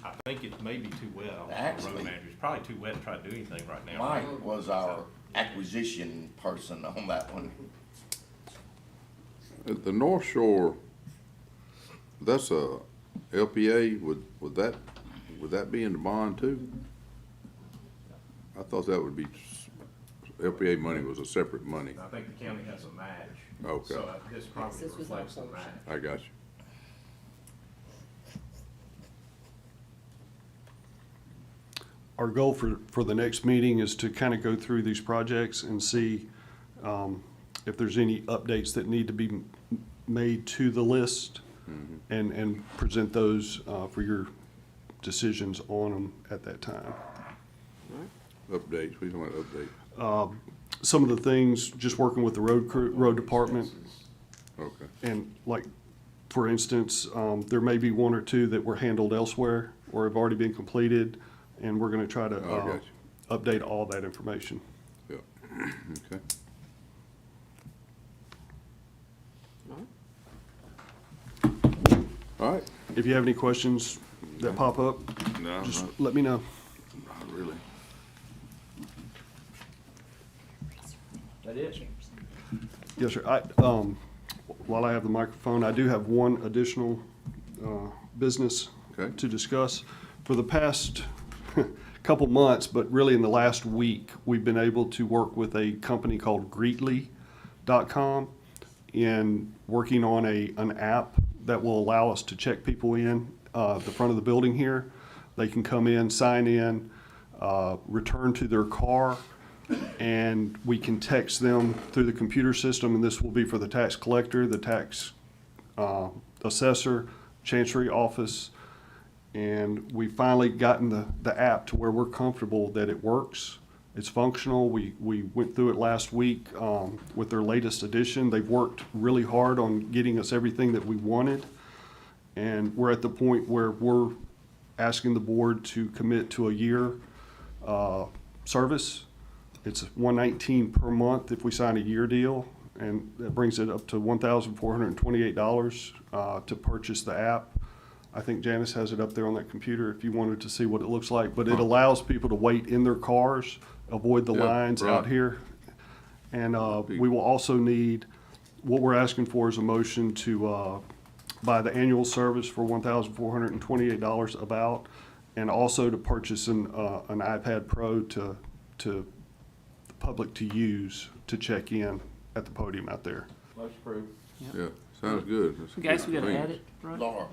C: I think it may be too wet.
D: Actually-
C: It's probably too wet to try to do anything right now.
D: Mike was our acquisition person on that one.
A: At the North Shore, that's a LPA, would that be in the bond too? I thought that would be, LPA money was a separate money.
C: I think the county has a match.
A: Okay.
C: So this probably
O: This was
C: reflects the
O: our
C: match.
A: I got you.
H: Our goal for the next meeting is to kind of go through these projects and see if there's any updates that need to be made to the list and present those for your decisions on them at that time.
A: Updates, we don't want updates.
H: Some of the things, just working with the road department,
A: Okay.
H: and like, for instance, there may be one or two that were handled elsewhere or have already been completed, and we're gonna try to
A: I got
H: update all that information.
A: Yeah, okay. All right.
H: If you have any questions that pop up,
A: No,
H: just
A: not
H: let me know.
A: really.
B: That it?
H: Yes, sir. While I have the microphone, I do have one additional business
A: Okay.
H: to discuss. For the past couple months, but really in the last week, we've been able to work with a company called Greetly.com in working on an app that will allow us to check people in the front of the building here. They can come in, sign in, return to their car, and we can text them through the computer system, and this will be for the tax collector, the tax assessor, chancery office, and we finally gotten the app to where we're comfortable that it works. It's functional. We went through it last week with their latest edition. They've worked really hard on getting us everything that we wanted, and we're at the point where we're asking the board to commit to a year service. It's $119 per month if we sign a year deal, and that brings it up to $1,428 to purchase the app. I think Janice has it up there on that computer if you wanted to see what it looks like, but it allows people to wait in their cars, avoid the
A: Yep,
H: lines out
A: right.
H: here. And we will also need, what we're asking for is a motion to buy the annual service for $1,428 about, and also to purchase an iPad Pro to the public to use to check in at the podium out there.
B: Motion approved.
A: Yeah, sounds good. That's a
E: Guys,
A: good
E: we gotta
A: thing.
E: add it, right?
D: Laura,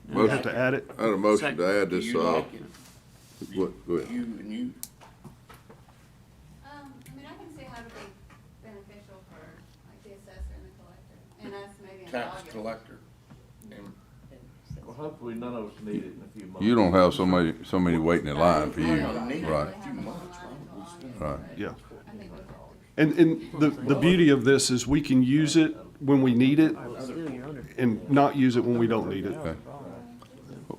H: We
A: Motion-
H: have to add it.
A: I had a motion to add
D: do
A: this,
D: you like it?
A: what, go ahead.
D: You and you,
Q: I mean, I can see how it'd be beneficial for like the assessor and the collector, and us maybe in
D: tax
Q: August.
D: collector. And
B: Well, hopefully none of us need it in a few months.
A: You don't have so many waiting in line for you,
D: I don't need it.
A: right,
D: A few months, right? We spend-
A: right.
H: Yeah.
Q: I think we
H: And the beauty of this is we can use it when we need it
E: Still, you're under.
H: and not use it when we don't need it.
A: Okay.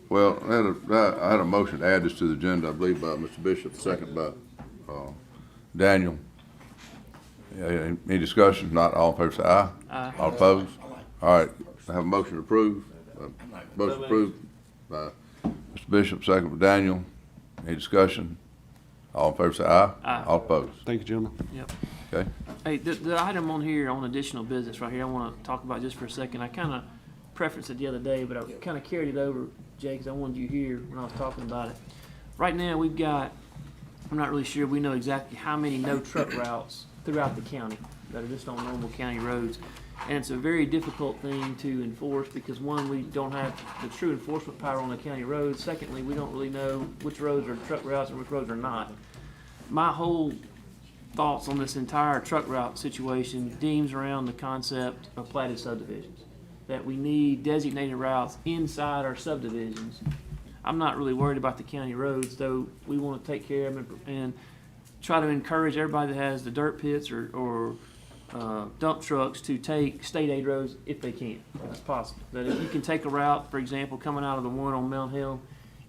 A: Well, I had a motion to add this to the agenda, I believe by Mr. Bishop, second by Daniel. Yeah, any discussion? Not all in favor, say aye.
E: Aye.
A: All opposed? All right, I have a motion to approve. Motion approved by Mr. Bishop, second by Daniel. Any discussion? All in favor, say aye.
E: Aye.
A: All opposed?
H: Thank you, gentlemen.
E: Yep.
A: Okay?
E: Hey, the item on here on additional business right here, I want to talk about just for a second. I kind of preferenced it the other day, but I kind of carried it over, Jay, because I wanted you here when I was talking about it. Right now, we've got, I'm not really sure, we know exactly how many no truck routes throughout the county that are just on normal county roads. And it's a very difficult thing to enforce because one, we don't have the true enforcement power on the county roads. Secondly, we don't really know which roads are truck routes and which roads are not. My whole thoughts on this entire truck route situation deems around the concept of platted subdivisions. That we need designated routes inside our subdivisions. I'm not really worried about the county roads, though we want to take care of them and try to encourage everybody that has the dirt pits or dump trucks to take state aid roads if they can, if it's possible. That if you can take a route, for example, coming out of the one on Mount Hill,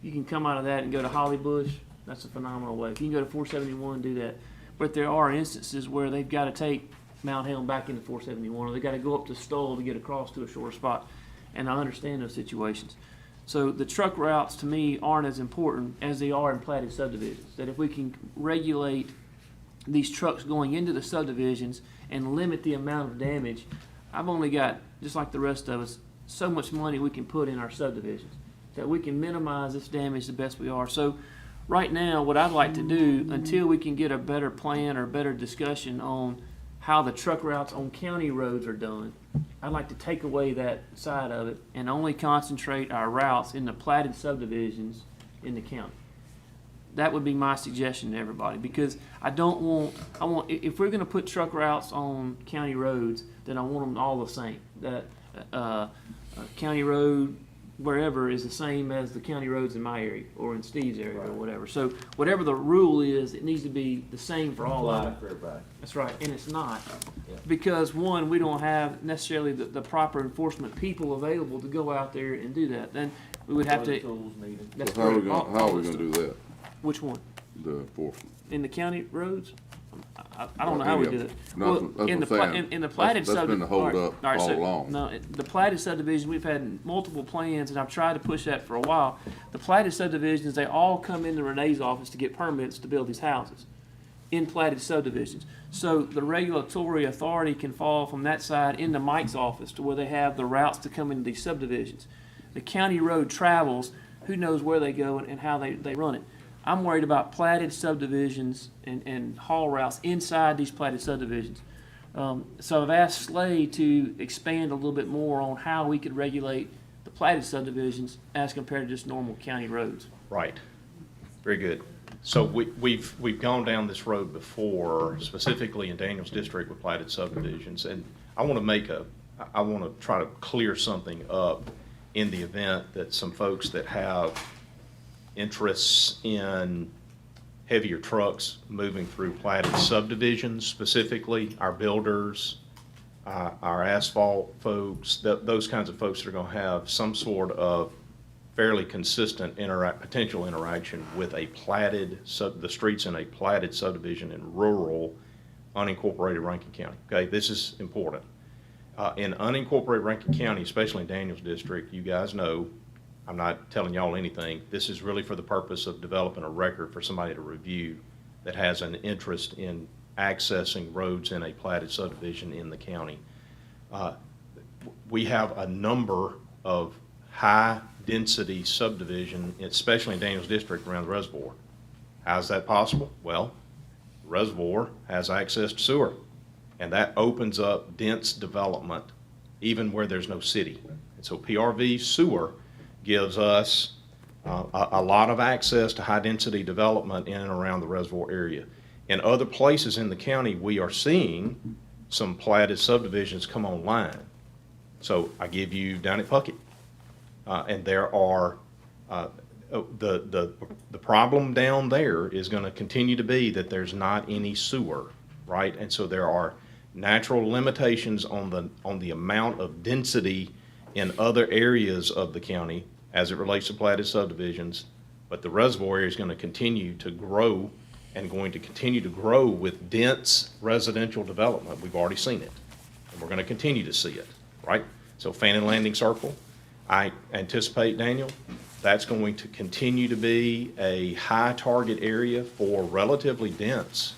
E: you can come out of that and go to Holly Bush. That's a phenomenal way. If you can go to 471, do that. But there are instances where they've got to take Mount Hill back into 471, or they got to go up to Stoll to get across to a shorter spot. And I understand those situations. So the truck routes to me aren't as important as they are in platted subdivisions. That if we can regulate these trucks going into the subdivisions and limit the amount of damage, I've only got, just like the rest of us, so much money we can put in our subdivisions that we can minimize this damage the best we are. So right now, what I'd like to do, until we can get a better plan or better discussion on how the truck routes on county roads are done, I'd like to take away that side of it and only concentrate our routes in the platted subdivisions in the county. That would be my suggestion to everybody, because I want, if we're gonna put truck routes on county roads, then I want them all the same. That, county road wherever is the same as the county roads in my area or in Steve's area or whatever. So whatever the rule is, it needs to be the same for all of them.
B: For everybody.
E: That's right, and it's not.
B: Yeah.
E: Because one, we don't have necessarily the proper enforcement people available to go out there and do that. Then we would have
B: Other
E: to.
B: tools needed.
E: That's
A: So how are we
E: correct.
A: gonna, how are we gonna do that,
E: Which one?
A: the enforcement?
E: In the county roads? I don't know how we do it.
A: No,
E: Well,
A: that's
E: in the
A: what I'm saying.
E: in the platted
A: That's been the holdup all along.
E: No, the platted subdivision, we've had multiple plans, and I've tried to push that for a while. The platted subdivisions, they all come into Renee's office to get permits to build these houses in platted subdivisions. So the regulatory authority can fall from that side into Mike's office to where they have the routes to come into these subdivisions. The county road travels, who knows where they go and how they run it. I'm worried about platted subdivisions and haul routes inside these platted subdivisions. So I've asked Slade to expand a little bit more on how we could regulate the platted subdivisions as compared to just normal county roads.
L: Right. Very good. So we've gone down this road before, specifically in Daniels District with platted subdivisions, and I want to try to clear something up in the event that some folks that have interests in heavier trucks moving through platted subdivisions, specifically our builders, our asphalt folks, those kinds of folks that are going to have some sort of fairly consistent potential interaction with the streets in a platted subdivision in rural, unincorporated Rankin County. Okay, this is important. In unincorporated Rankin County, especially in Daniels District, you guys know, I'm not telling y'all anything. This is really for the purpose of developing a record for somebody to review that has an interest in accessing roads in a platted subdivision in the county. We have a number of high-density subdivision, especially in Daniels District around the reservoir. How's that possible? Well, the reservoir has access to sewer, and that opens up dense development even where there's no city. And so PRV sewer gives us a lot of access to high-density development in and around the reservoir area. In other places in the county, we are seeing some platted subdivisions come online. So I give you down at Puckett, and there are the problem down there is going to continue to be that there's not any sewer, right? And so there are natural limitations on the amount of density in other areas of the county as it relates to platted subdivisions, but the reservoir area is going to continue to grow and going to continue to grow with dense residential development. We've already seen it, and we're going to continue to see it, right? So Fannin Landing Circle, I anticipate, Daniel, that's going to continue to be a high target area for relatively dense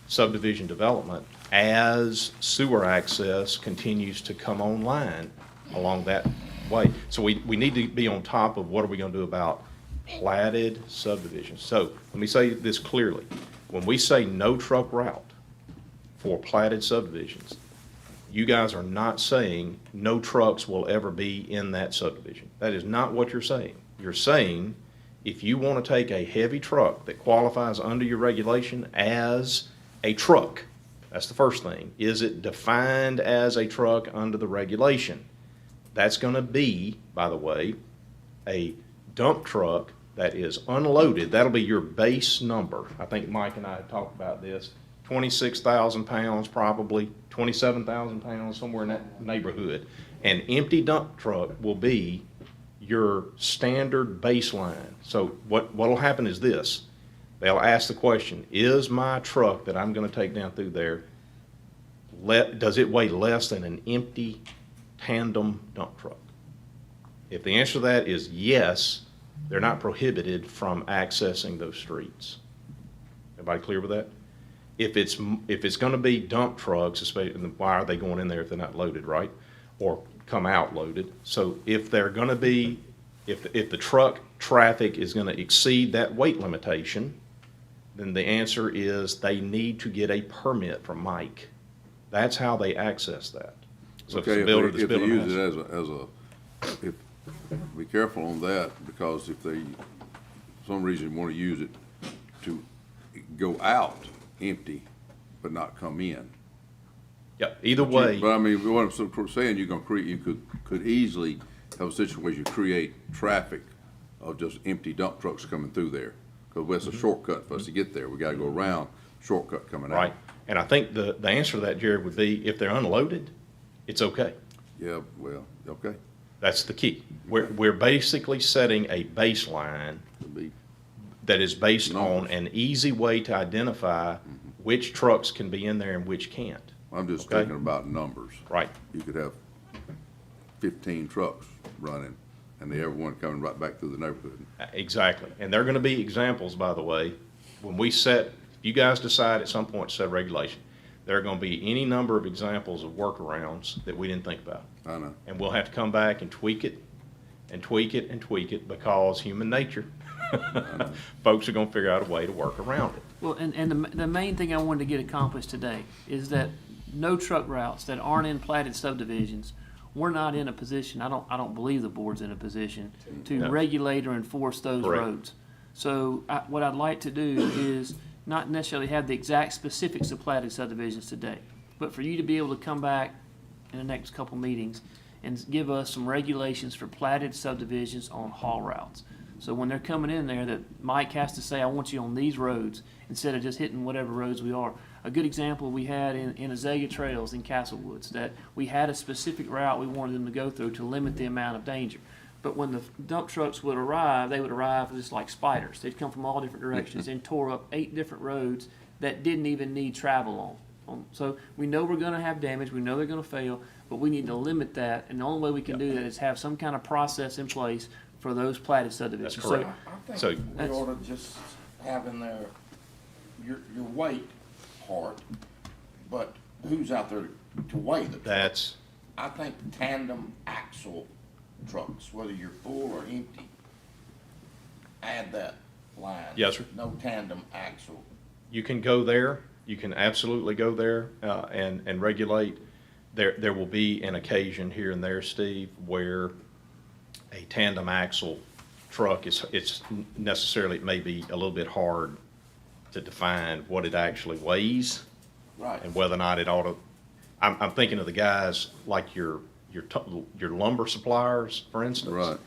L: subdivision development as sewer access continues to come online along that way. So we need to be on top of what are we going to do about platted subdivisions. So let me say this clearly. When we say no truck route for platted subdivisions, you guys are not saying no trucks will ever be in that subdivision. That is not what you're saying. You're saying if you want to take a heavy truck that qualifies under your regulation as a truck, that's the first thing. Is it defined as a truck under the regulation? That's going to be, by the way, a dump truck that is unloaded. That'll be your base number. I think Mike and I had talked about this. 26,000 pounds, probably 27,000 pounds, somewhere in that neighborhood. An empty dump truck will be your standard baseline. So what'll happen is this. They'll ask the question, is my truck that I'm going to take down through there, does it weigh less than an empty tandem dump truck? If the answer to that is yes, they're not prohibited from accessing those streets. Everybody clear with that? if it's gonna be dump trucks, especially, why are they going in there if they're not loaded, right? Or come out loaded. So if they're gonna be, if the truck traffic is gonna exceed that weight limitation, then the answer is they need to get a permit from Mike. That's how they access that. So if it's
A: Okay,
L: a builder that's
A: if they
L: building a
A: use it
L: house.
A: as a, if, be careful on that, because if they, some reason want to use it to go out empty, but not come in.
L: Yep, either way.
A: But I mean, what I'm sort of saying, you're gonna create, you could easily have a situation where you create traffic of just empty dump trucks coming through there. Because that's a shortcut for us to get there. We gotta go around, shortcut coming out.
L: Right, and I think the answer to that, Jared, would be if they're unloaded, it's okay.
A: Yeah, well, okay.
L: That's the key. We're basically setting a baseline that is based on an easy way to identify which trucks can be in there and which can't.
A: I'm just
L: Okay?
A: thinking about numbers.
L: Right.
A: You could have 15 trucks running, and everyone coming right back through the neighborhood.
L: Exactly. And there are gonna be examples, by the way, when we set, if you guys decide at some point to set regulation, there are gonna be any number of examples of workarounds that we didn't think about.
A: I know.
L: And we'll have to come back and tweak it, and tweak it, and tweak it, because human nature. Folks are gonna figure out a way to work around it.
E: Well, and the main thing I wanted to get accomplished today is that no truck routes that aren't in platted subdivisions, we're not in a position, I don't believe the board's in a position to
L: No.
E: regulate or enforce those
L: Correct.
E: roads. So what I'd like to do is not necessarily have the exact specifics of platted subdivisions today, but for you to be able to come back in the next couple meetings and give us some regulations for platted subdivisions on haul routes. So when they're coming in there, that Mike has to say, I want you on these roads, instead of just hitting whatever roads we are. A good example we had in Azalea Trails in Castle Woods, that we had a specific route we wanted them to go through to limit the amount of danger. But when the dump trucks would arrive, they would arrive just like spiders. They'd come from all different directions and tore up 8 different roads that didn't even need travel on. So we know we're gonna have damage, we know they're gonna fail, but we need to limit that, and the only way we can do that is have some kind of process in place for those platted subdivisions.
L: That's correct.
D: I
L: So-
D: think we ought to just have in there your weight part, but who's out there to weigh the truck?
L: That's,
D: I think tandem axle trucks, whether you're full or empty, add that line.
L: Yes, sir.
D: No tandem axle.
L: you can go there, you can absolutely go there, and regulate. There will be an occasion here and there, Steve, where a tandem axle truck it's necessarily, it may be a little bit hard to define what it actually weighs.
D: Right.
L: And whether or not it ought to, I'm thinking of the guys like your lumber suppliers, for instance.
A: Right.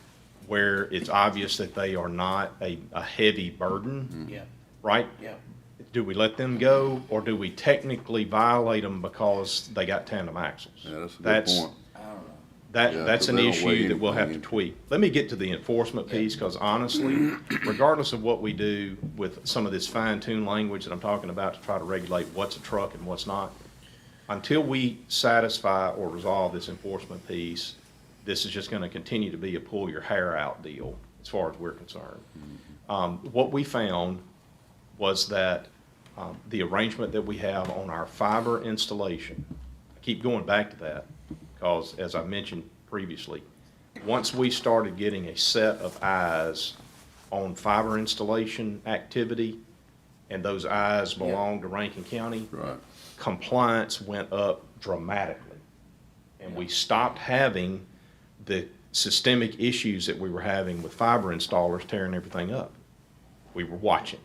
L: Where it's obvious that they are not a heavy burden.
D: Yeah.
L: Right?
D: Yeah.
L: Do we let them go, or do we technically violate them because they got tandem axles?
A: Yeah, that's a good
L: That's-
A: point.
D: I don't know.
L: That,
A: Yeah,
L: that's
A: 'cause
L: an
A: they don't weigh
L: issue that we'll have to
A: anything.
L: tweak. Let me get to the enforcement piece, because honestly, regardless of what we do with some of this fine-tuned language that I'm talking about to try to regulate what's a truck and what's not, until we satisfy or resolve this enforcement piece, this is just gonna continue to be a pull your hair out deal, as far as we're concerned. What we found was that the arrangement that we have on our fiber installation, I keep going back to that, because as I mentioned previously, once we started getting a set of eyes on fiber installation activity, and those eyes belong to Rankin County,
A: Right.
L: compliance went up dramatically. And we stopped having the systemic issues that we were having with fiber installers tearing everything up. We were watching.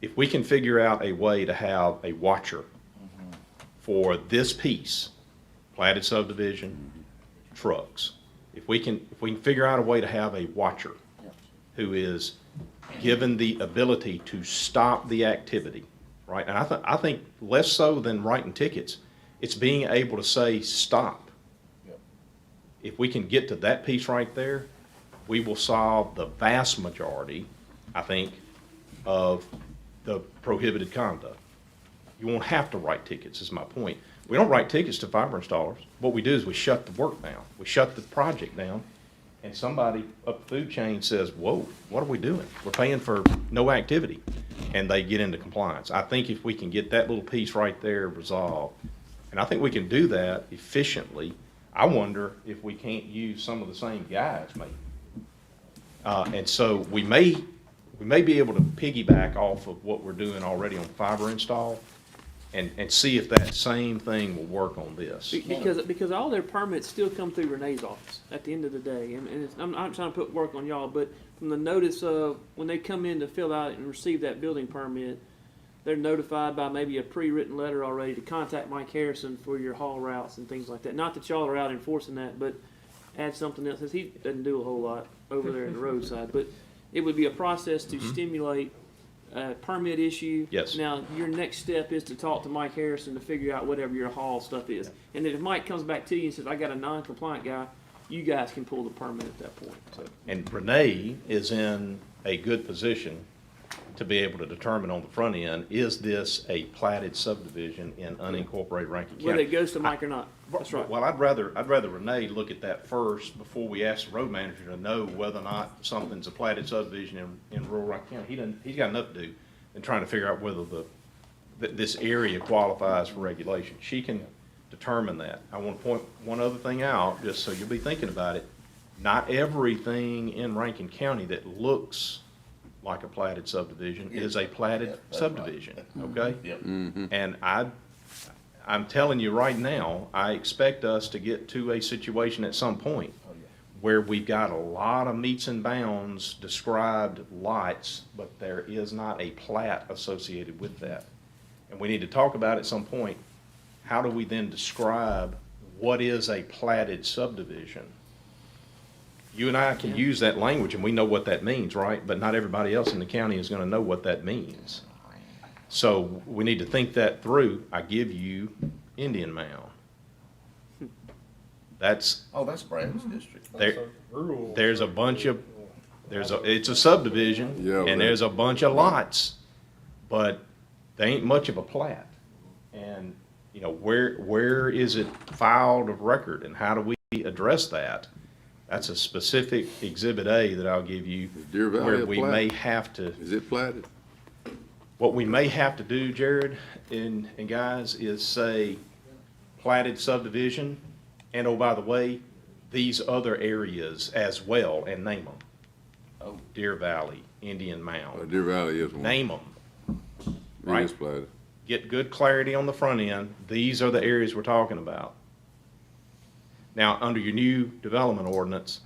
L: If we can figure out a way to have a watcher for this piece, platted subdivision, trucks, if we can figure out a way to have a watcher who is given the ability to stop the activity, right? And I think less so than writing tickets, it's being able to say, stop.
D: Yep.
L: If we can get to that piece right there, we will solve the vast majority, I think, of the prohibited conduct. You won't have to write tickets, is my point. We don't write tickets to fiber installers. What we do is we shut the work down. We shut the project down, and somebody up the food chain says, whoa, what are we doing? We're paying for no activity, and they get into compliance. I think if we can get that little piece right there resolved, and I think we can do that efficiently, I wonder if we can't use some of the same guys maybe. And so we may be able to piggyback off of what we're doing already on fiber install and see if that same thing will work on this.
E: Because all their permits still come through Renee's office at the end of the day. And I'm not trying to put work on y'all, but from the notice of when they come in to fill out and receive that building permit, they're notified by maybe a pre-written letter already to contact Mike Harrison for your haul routes and things like that. Not that y'all are out enforcing that, but add something else, since he doesn't do a whole lot over there in the roadside. But it would be a process to stimulate a permit issue.
L: Yes.
E: Now, your next step is to talk to Mike Harrison to figure out whatever your haul stuff is. And then if Mike comes back to you and says, I got a non-compliant guy, you guys can pull the permit at that point. So.
L: And Renee is in a good position to be able to determine on the front end, is this a platted subdivision in unincorporated Rankin County?
E: Whether it goes to Mike or not. That's right.
L: Well, I'd rather Renee look at that first before we ask the road manager to know whether or not something's a platted subdivision in rural Rankin County. He's got enough to do than trying to figure out whether this area qualifies for regulation. She can determine that. I want to point one other thing out, just so you'll be thinking about it. Not everything in Rankin County that looks like a platted subdivision is a platted subdivision, okay?
D: Yep.
L: And I'm telling you right now, I expect us to get to a situation at some point where we've got a lot of meets and bounds described lots, but there is not a plat associated with that. And we need to talk about at some point, how do we then describe what is a platted subdivision? You and I can use that language and we know what that means, right? But not everybody else in the county is gonna know what that means. So we need to think that through. I give you Indian Mound. That's
D: Brad's district.
L: there's a bunch of, it's a subdivision,
A: Yeah,
L: and there's a bunch of lots, but there ain't much of a plat. And, you know, where is it filed of record, and how do we address that? That's a specific Exhibit A that I'll give you,
A: Is Deer Valley
L: where
A: a
L: we
A: plat?
L: may have to,
A: Is it platted?
L: what we may have to do, Jared and guys, is say platted subdivision, and oh, by the way, these other areas as well, and name them. Oh, Deer Valley, Indian Mound,
A: Deer Valley is one.
L: name them.
A: It
L: Right.
A: is platted.
L: Get good clarity on the front end. These are the areas we're talking about. Now, under your new development ordinance,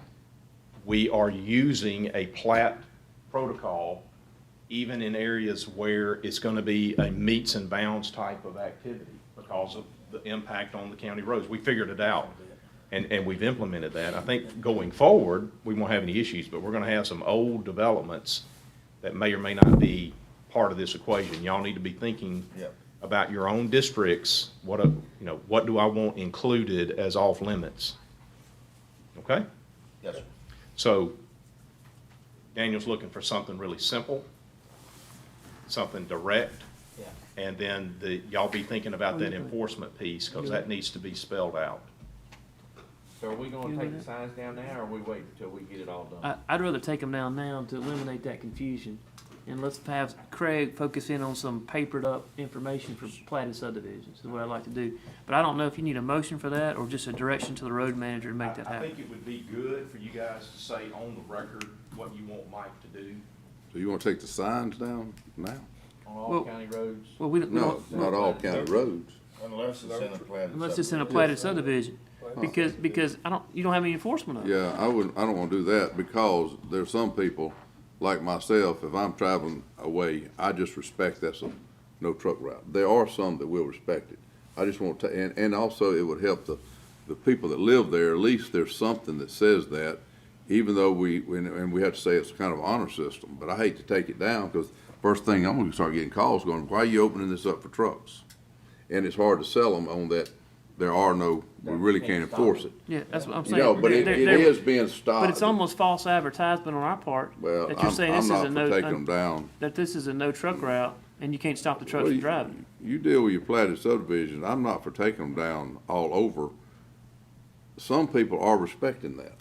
L: we are using a plat protocol even in areas where it's gonna be a meets and bounds type of activity because of the impact on the county roads. We figured it out, and we've implemented that. I think going forward, we won't have any issues, but we're gonna have some old developments that may or may not be part of this equation. Y'all need to be thinking
D: Yep.
L: about your own districts, what do I want included as off limits? Okay?
D: Yes, sir.
L: So Daniel's looking for something really simple, something direct, and then y'all be thinking about that enforcement piece, because that needs to be spelled out.
B: So are we gonna take the signs down now, or are we waiting until we get it all done?
E: I'd rather take them down now to eliminate that confusion. And let's have Craig focus in on some papered up information for platted subdivisions, is what I'd like to do. But I don't know if you need a motion for that or just a direction to the road manager to make that
L: I
E: happen.
L: think it would be good for you guys to say on the record what you want Mike to do.
A: So you wanna take the signs down now?
B: On all
E: Well-
B: county roads?
E: Well, we don't,
A: No, not all county roads.
D: Unless it's in a platted.
E: unless it's in a platted subdivision, because you don't have any enforcement of it.
A: Yeah, I don't wanna do that because there's some people, like myself, if I'm traveling away, I just respect that's a no truck route. There are some that will respect it. I just want to, and also it would help the people that live there, at least there's something that says that, even though we have to say it's kind of an honor system, but I hate to take it down because first thing I'm gonna start getting calls going, why are you opening this up for trucks? And it's hard to sell them on that, we really can't enforce it.
E: Yeah, that's what I'm
A: You
E: saying.
A: know, but it is being stopped.
E: But it's almost false advertisement on our part.
A: Well,
E: that you're saying
A: I'm
E: this is
A: not
E: a
A: for
E: no,
A: taking them down.
E: that this is a no truck route and you can't stop the trucks
A: Well,
E: from driving.
A: You deal with your platted subdivisions, I'm not for taking them down all over. Some people are respecting that.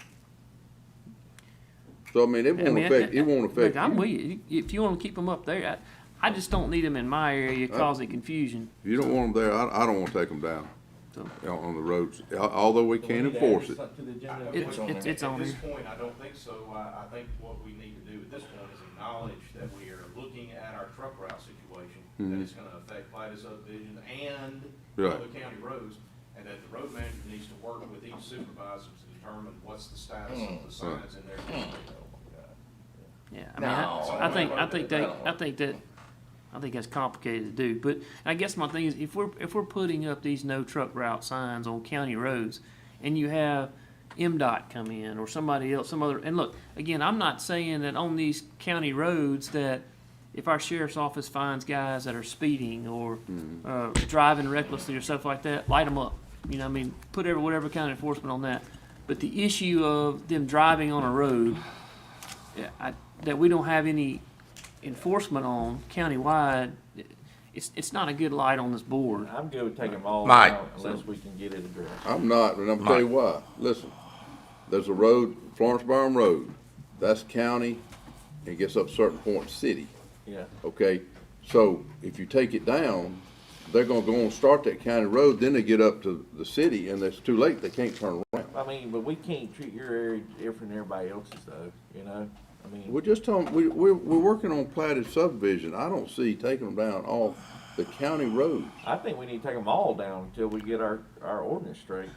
A: So, I mean, it won't affect, it won't affect
E: Look, I'm
A: you.
E: with you. If you wanna keep them up there, I just don't need them in my area causing confusion.
A: If you don't want them there, I don't wanna take them down
E: So,
A: on the roads, although we can enforce it.
E: it's on
C: At this
E: here.
C: point, I don't think so. I think what we need to do at this point is acknowledge that we are looking at our truck route situation, that it's gonna affect Platte subdivision and
A: Right.
C: other county roads, and that the road manager needs to work with each supervisor to determine what's the status of the signs in their district.
E: Yeah, I mean, I think that's complicated to do, but I guess my thing is, if we're putting up these no truck route signs on county roads, and you have MDOT come in, or somebody else, some other, and look, again, I'm not saying that on these county roads that if our sheriff's office finds guys that are speeding or, driving recklessly or stuff like that, light them up. You know, I mean, put whatever kind of enforcement on that. But the issue of them driving on a road, that we don't have any enforcement on countywide, it's not a good light on this board.
B: I'm good with taking them all
D: Mike.
B: out unless we can get it addressed.
A: I'm not, and I'm gonna tell you why. Listen, there's a road, Florence Burn Road, that's county, and gets up certain point city,
B: Yeah.
A: okay? So if you take it down, they're gonna go and start that county road, then they get up to the city, and it's too late, they can't turn around.
B: I mean, but we can't treat your area different than everybody else's though, you know? I mean,
A: We're just talking, we're working on platted subdivision. I don't see taking them down off the county roads.
B: I think we need to take them all down until we get our ordinance straight.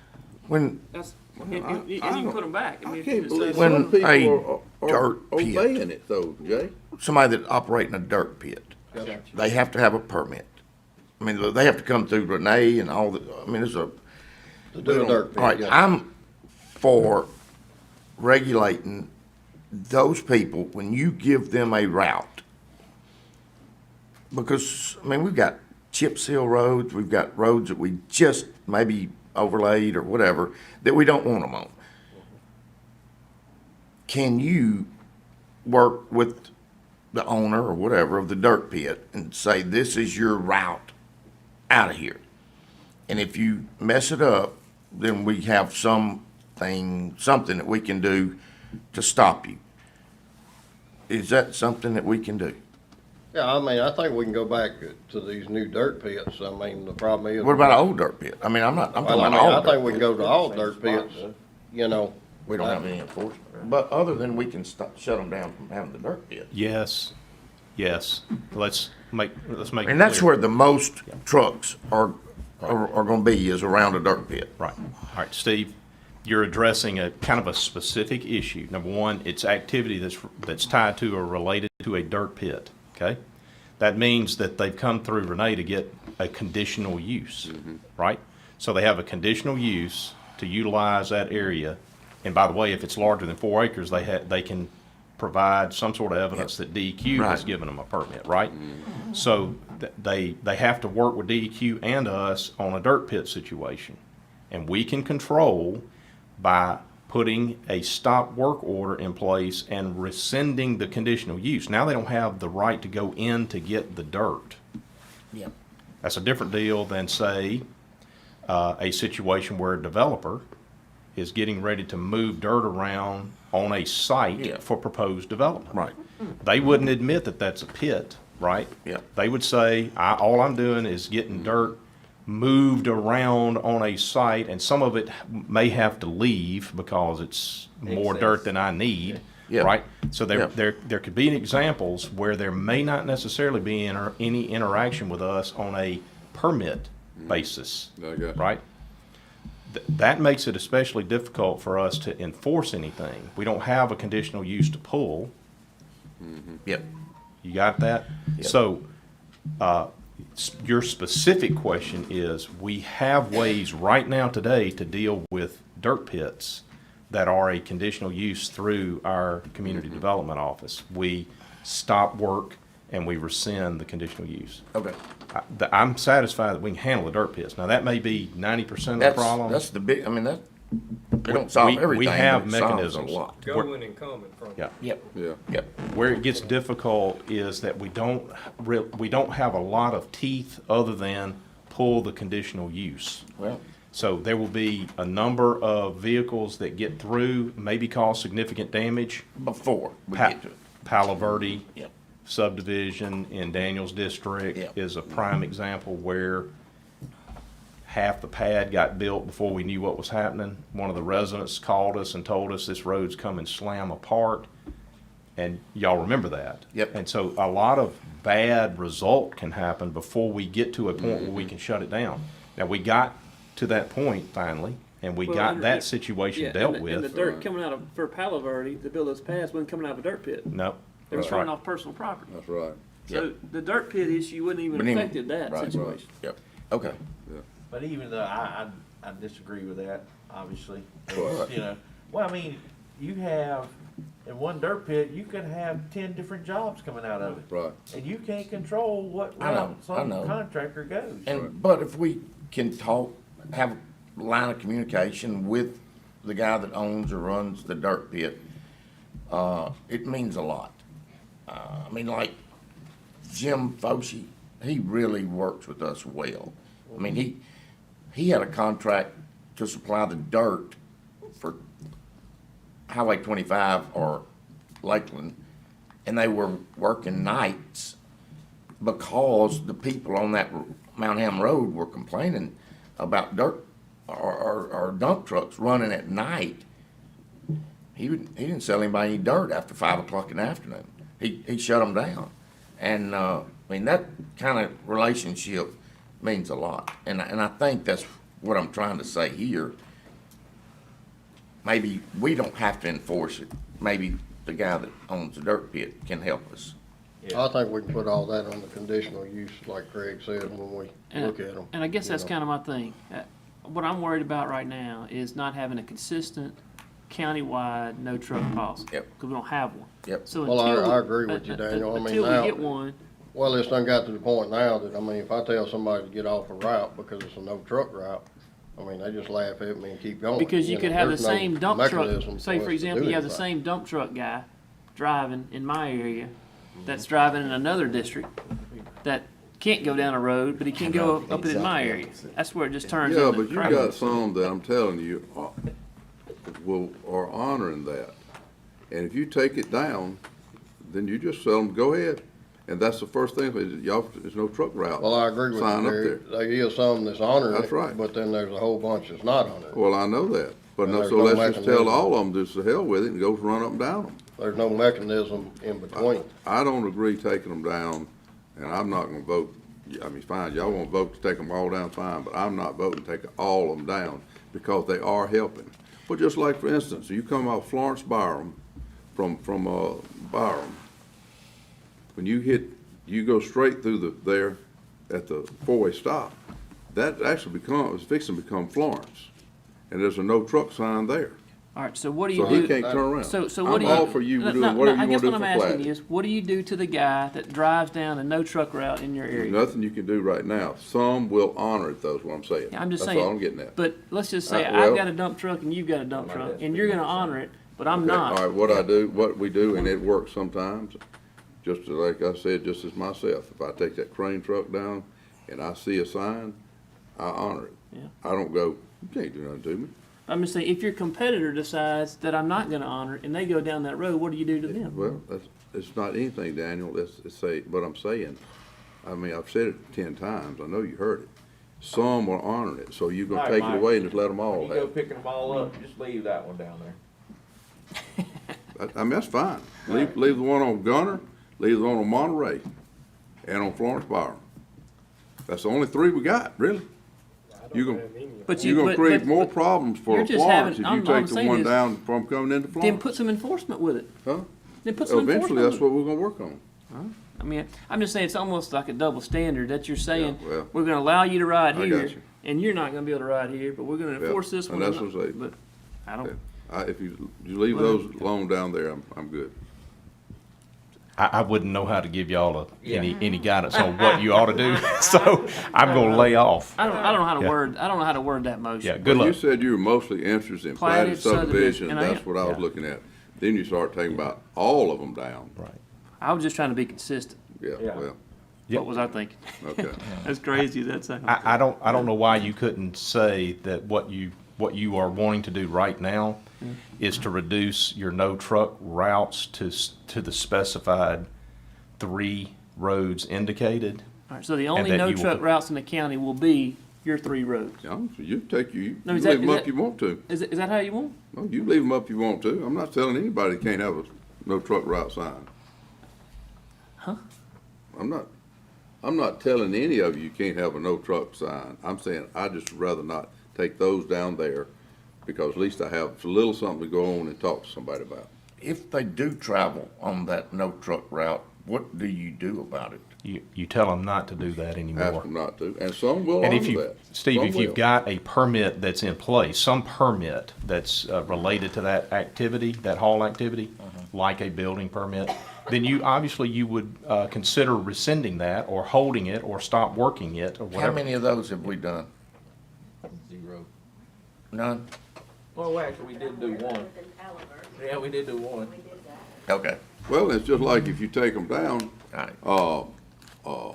D: When,
E: That's, and you can put them back. I
A: I
E: mean,
A: can't believe
D: When
A: some people
D: a
A: are
D: dirt pit-
A: obeying it though, Jay.
D: somebody that operating a dirt pit, they have to have a permit. I mean, they have to come through Renee and all the, I mean, there's a,
K: To do a dirt pit,
D: all right,
K: yeah.
D: I'm for regulating those people when you give them a route. Because, I mean, we've got chip seal roads, we've got roads that we just maybe overlaid or whatever, that we don't want them on. Can you work with the owner or whatever of the dirt pit and say, this is your route out of here? And if you mess it up, then we have something that we can do to stop you. Is that something that we can do?
K: Yeah, I mean, I think we can go back to these new dirt pits. I mean, the problem is.
D: What about an old dirt pit? I mean, I'm talking
K: Well, I
D: about
K: mean,
D: all
K: I
D: dirt
K: think we can go
D: pits.
K: to all dirt pits, you know.
D: We don't have any enforcement. But other than we can shut them down from having the dirt pit.
L: Yes, yes. Let's make it
D: And that's
L: clear.
D: where the most trucks are gonna be, is around a dirt pit.
L: Right. All right, Steve, you're addressing a kind of a specific issue. Number one, it's activity that's tied to or related to a dirt pit, okay? That means that they've come through Renee to get a conditional use, right? So they have a conditional use to utilize that area. And by the way, if it's larger than 4 acres, they can provide some sort of evidence that DEQ has
D: Right.
L: given them a permit, right? So they have to work with DEQ and us on a dirt pit situation. And we can control by putting a stop work order in place and rescinding the conditional use. Now they don't have the right to go in to get the dirt.
D: Yep.
L: That's a different deal than, say, a situation where a developer is getting ready to move dirt around on a site
D: Yeah.
L: for proposed development.
D: Right.
L: They wouldn't admit that that's a pit, right?
D: Yeah.
L: They would say, all I'm doing is getting dirt moved around on a site, and some of it may have to leave because it's more
B: Excess.
L: dirt than I need,
D: Yeah.
L: right? So
D: Yeah.
L: there could be examples where there may not necessarily be any interaction with us on a permit basis,
A: I got you.
L: right? That makes it especially difficult for us to enforce anything. We don't have a conditional use to pull.
D: Yep.
L: You got that?
D: Yep.
L: So, your specific question is, we have ways right now today to deal with dirt pits that are a conditional use through our community development office. We stop work and we rescind the conditional use.
D: Okay.
L: I'm satisfied that we can handle the dirt pits. Now, that may be 90% of the problem.
D: That's the big, I mean, they don't solve everything.
L: We have
D: but it solves
L: mechanisms.
D: a lot.
G: Going and coming from.
L: Yeah.
D: Yep.
A: Yeah.
D: Yep.
L: Where it gets difficult is that we don't have a lot of teeth other than pull the conditional use.
D: Well,
L: So there will be a number of vehicles that get through, maybe cause significant damage.
D: Before we get to it.
L: Palo Verde
D: Yep.
L: subdivision in Daniels District
D: Yep.
L: is a prime example where half the pad got built before we knew what was happening. One of the residents called us and told us this road's coming slam apart, and y'all remember that.
D: Yep.
L: And so a lot of bad result can happen before we get to a point where we can shut it down. Now, we got to that point finally, and we
E: Well,
L: got
E: and-
L: that situation
E: Yeah,
L: dealt
E: and the
L: with.
E: dirt coming out of, for Palo Verde, to build those paths, wasn't coming out of a dirt pit.
L: No,
E: They was
L: that's
E: running
L: right.
E: off personal property.
A: That's right.
E: So the dirt pit issue wouldn't even
D: Wouldn't even-
E: affected that
D: right, right.
E: situation.
D: Yep, okay.
B: But even though I disagree with that, obviously,
A: Right.
B: you know, well, I mean, you have, in one dirt pit, you could have 10 different jobs coming out of it.
A: Right.
B: And you can't control what
D: I know,
B: route
D: I
B: some
D: know.
B: contractor goes.
D: And, but if we can talk, have a line of communication with the guy that owns or runs the dirt pit, it means a lot. I mean, like Jim Foshee, he really works with us well. I mean, he had a contract to supply the dirt for Highway 25 or Lakeland, and they were working nights because the people on that Mount Ham Road were complaining about dirt or dump trucks running at night. He didn't sell anybody any dirt after 5 o'clock in the afternoon. He shut them down. And, I mean, that kind of relationship means a lot. And I think that's what I'm trying to say here. Maybe we don't have to enforce it. Maybe the guy that owns the dirt pit can help us.
K: I think we can put all that on the conditional use, like Craig said, when we look at them.
E: And I guess that's kind of my thing. What I'm worried about right now is not having a consistent countywide no truck policy.
D: Yep.
E: Because we don't have one.
D: Yep.
E: So
K: Well,
E: until
K: I agree with you, Daniel. I mean,
E: until
K: now-
E: we get one,
K: Well, it's done got to the point now that, I mean, if I tell somebody to get off a route because it's a no truck route, I mean, they just laugh at me and keep going.
E: because you
K: know,
E: could have the
K: there's no
E: same dump truck,
K: mechanism
E: say
K: us
E: for
K: to
E: example,
K: do
E: you have the
K: anything.
E: same dump truck guy driving in my area that's driving in another district that can't go down a road, but he can go up it in my area. That's where it just turns
A: Yeah,
E: into
A: but you
E: crazy.
A: got some that I'm telling you are honoring that. And if you take it down, then you just tell them, go ahead. And that's the first thing, y'all, there's no truck route.
K: Well, I agree with
A: Sign
K: you,
A: up
K: Larry.
A: there.
K: There is some that's honoring it.
A: That's right.
K: But then there's a whole bunch that's not honoring it.
A: Well, I know that, but
K: And
A: no,
K: there's
A: so
K: no
A: let's just tell
K: mechanism.
A: all of them, just to hell with it and go run up and down them.
K: There's no mechanism in between.
A: I don't agree taking them down, and I'm not gonna vote, I mean, fine, y'all wanna vote to take them all down, fine, but I'm not voting to take all of them down, because they are helping. Well, just like, for instance, you come off Florence Byram, from Byram, when you go straight through there at the four-way stop, that actually is fixing to become Florence, and there's a no truck sign there.
E: All right, so what do you
A: So
E: do?
A: he can't turn around.
E: So what do you?
A: I'm all for you
E: No,
A: doing
E: no,
A: whatever
E: I
A: you
E: guess
A: wanna do
E: what I'm
A: for
E: asking
A: Platte.
E: is, what do you do to the guy that drives down a no truck route in your
A: There's
E: area?
A: nothing you can do right now. Some will honor it, though, is what I'm saying.
E: Yeah, I'm just
A: That's
E: saying.
A: all I'm getting at.
E: But let's just say
A: Well-
E: I've got a dump truck and you've got a dump truck, and you're gonna honor it, but I'm
A: Okay,
E: not.
A: all right, what we do, and it works sometimes, just like I said, just as myself, if I take that crane truck down and I see a sign, I honor it.
E: Yeah.
A: I don't go, you can't do nothing to me.
E: I'm just saying, if your competitor decides that I'm not gonna honor it and they go down that road, what do you do to them?
A: Well, it's not anything, Daniel, it's what I'm saying. I mean, I've said it 10 times, I know you heard it. Some will honor it, so you're gonna
B: All right,
A: take it
B: Mike,
A: away and just let them
B: When
A: all
B: you go
A: have it.
B: picking them all up, just leave that one down there.
A: I mean, that's fine. Leave the one on Gunner, leave the one on Monterey, and on Florence Byram. That's the only three we got, really. You're gonna create more problems for
E: you're just
A: Florence if
E: having-
A: you
E: all I'm
A: take the
E: saying
A: one
E: is-
A: down from coming into
E: Then
A: Florence.
E: put some enforcement with it.
A: Huh?
E: Then put some enforcement
A: Eventually, that's
E: with it.
A: what we're gonna work on.
E: I mean, I'm just saying, it's almost like a double standard that you're saying,
A: Yeah, well,
E: we're gonna allow you to ride
A: I
E: here,
A: got you.
E: and you're not gonna be able to ride here, but we're gonna
A: Yeah,
E: enforce this
A: and
E: one.
A: that's what I'm saying.
E: But I don't,
A: If you leave those alone down there, I'm good.
L: I wouldn't know how to give y'all any guidance on what you ought to do, so I'm gonna lay off.
E: I don't know how to
L: Yeah.
E: word, I don't know how to word that motion.
L: Yeah, good
A: Well, you
L: luck.
A: said you were mostly interested in
E: Platted
A: platted subdivision,
E: subdivision, and I
A: that's
E: am.
A: what I was
L: Yeah.
A: looking at. Then you start talking about all of them down.
L: Right.
E: I was just trying to be consistent.
A: Yeah,
B: Yeah.
A: well,
E: What was I thinking?
A: Okay.
E: As crazy as that sounds.
L: I don't know why you couldn't say that what you are wanting to do right now is to reduce your no truck routes to the specified 3 roads indicated.
E: All right, so the
L: and
E: only
L: that
E: no
L: you will-
E: truck routes in the county will be your 3 roads.
A: Yeah, you take you
E: No,
A: you
E: is that-
A: leave them
E: is
A: up
E: that-
A: if you want to.
E: Is that how you want?
A: No, you leave them up if you want to. I'm not telling anybody they can't have a no truck route sign.
E: Huh?
A: I'm not telling any of you can't have a no truck sign. I'm saying I just rather not take those down there because at least I have a little something to go on and talk to somebody about.
D: If they do travel on that no truck route, what do you do about it?
L: You tell them not to do that
A: Ask
L: anymore.
A: them not to, and some will
L: And if
A: honor
L: you,
A: that.
L: Steve,
A: Some
L: if you've
A: will.
L: got a permit that's in place, some permit that's related to that activity, that haul activity, like a building permit, then you would consider rescinding that or holding it or stop working it or whatever.
D: How many of those have we done?
B: 0.
D: None?
B: Well, actually, we did do one. Yeah, we did do one.
D: Okay.
A: Well, it's just like if you take them down,
D: All right.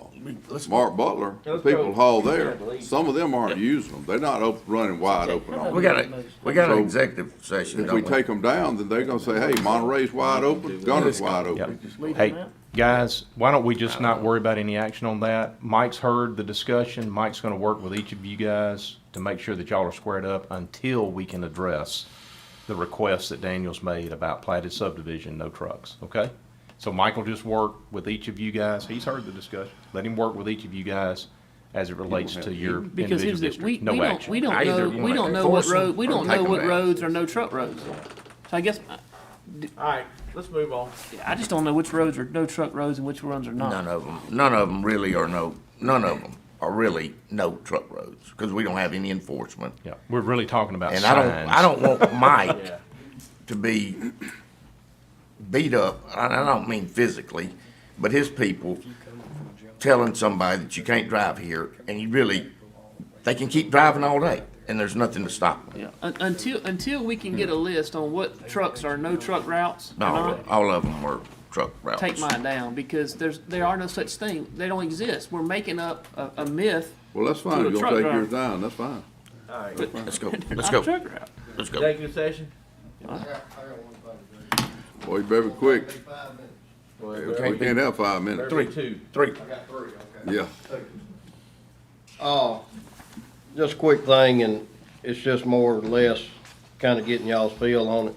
A: Mark Butler,
B: Let's
A: people
B: go.
A: haul
B: Yeah,
A: there.
B: please.
A: Some of them aren't using them. They're not running wide open on
D: We
A: them.
D: got an
A: So,
D: executive session,
A: If we
D: don't we?
A: take them down, then they're gonna say, hey, Monterey's wide open, Gunner's wide open.
L: Hey, guys, why don't we just not worry about any action on that? Mike's heard the discussion. Mike's gonna work with each of you guys to make sure that y'all are squared up until we can address the request that Daniel's made about platted subdivision, no trucks, okay? So Mike will just work with each of you guys. He's heard the discussion. Let him work with each of you guys as it relates to your
E: Because
L: individual
E: here's the,
L: district. No action.
E: we don't
D: Either
E: know,
D: you
E: we
D: wanna
E: don't know what
D: enforce them
E: road, we
D: or
E: don't
D: take
E: know
D: them
E: what
D: down.
E: roads are no truck roads. So I guess,
B: All right, let's move on.
E: I just don't know which roads are no truck roads and which ones are not.
D: None of them really are none of them are really no truck roads, because we don't have any enforcement.
L: Yeah, we're really talking about
D: And
L: signs.
D: I don't want Mike
B: Yeah.
D: to be beat up, and I don't mean physically, but his people telling somebody that you can't drive here, and they can keep driving all day, and there's nothing to stop them.
E: Yeah, until we can get a list on what trucks are no truck routes, and
D: All of them were truck routes.
E: take mine down, because there are no such thing, they don't exist. We're making up a myth.
A: Well, that's
E: To
A: fine.
E: a
A: You're
E: truck
A: gonna take
E: driver.
A: yours down, that's fine.
B: All right,
D: Let's go,
E: They're
D: let's
E: not
D: go,
E: a truck route.
D: let's go.
B: executive session.
A: Boy, you better be quick.
B: Well,
A: We can't have 5 minutes.
B: 32.
D: 3.
A: Yeah.
K: Just a quick thing, and it's just more or less kind of getting y'all's feel on it.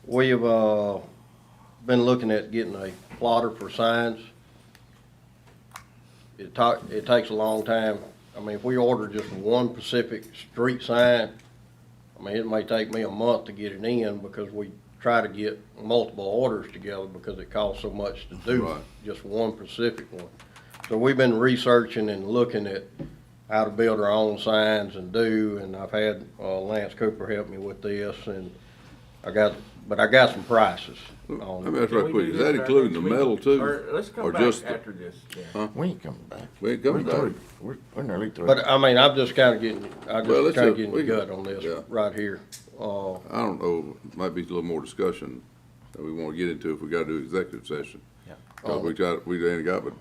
K: We've, been looking at getting a plotter for signs. It takes a long time. I mean, if we order just one Pacific street sign, I mean, it may take me a month to get it in, because we try to get multiple orders together because it costs so much to do
A: Right.
K: just one Pacific one. So we've been researching and looking at how to build our own signs and and I've had Lance Cooper help me with this, and I got some prices on
A: Let me
K: it.
A: ask right quick, is that including the metal too?
B: Or let's come
A: Or
B: back
A: just the-
B: after this. Yeah.
D: We ain't coming back.
A: We ain't coming
D: We're
A: back.
D: through. We're nearly through.
K: But I mean, I'm just kind of getting,
A: Well,
K: the
A: let's just-
K: gut
A: we can-
K: on this
A: yeah.
K: right here.
A: I don't know, might be a little more discussion that we wanna get into if we gotta do executive session.
L: Yeah.
A: Cause we ain't got but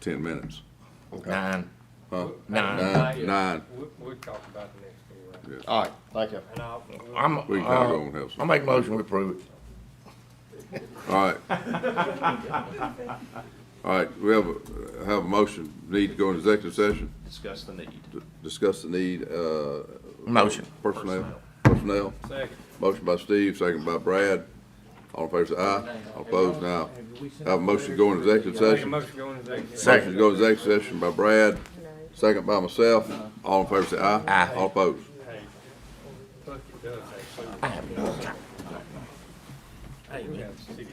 A: 10 minutes.
D: 9.
A: Huh?
D: 9.
A: Nine.
G: We'll talk about the next one.
K: All right, thank you.
G: And I'll,
A: We can kinda go and have
D: I'll
A: some.
D: make a motion, we approve it.
A: All right. All right, we have a motion, need to go into executive session,
L: Discuss the need.
A: discuss the need,
D: Motion.
A: personnel.
G: second.
A: Motion by Steve, second by Brad. All in favor say aye. All opposed, now. Have a motion to go into executive
G: Make a
A: session.
G: motion going to executive.
A: Motion to go into executive session by Brad, second by myself. All in favor say aye.
D: Aye.
A: All opposed.
G: Hey, look, it does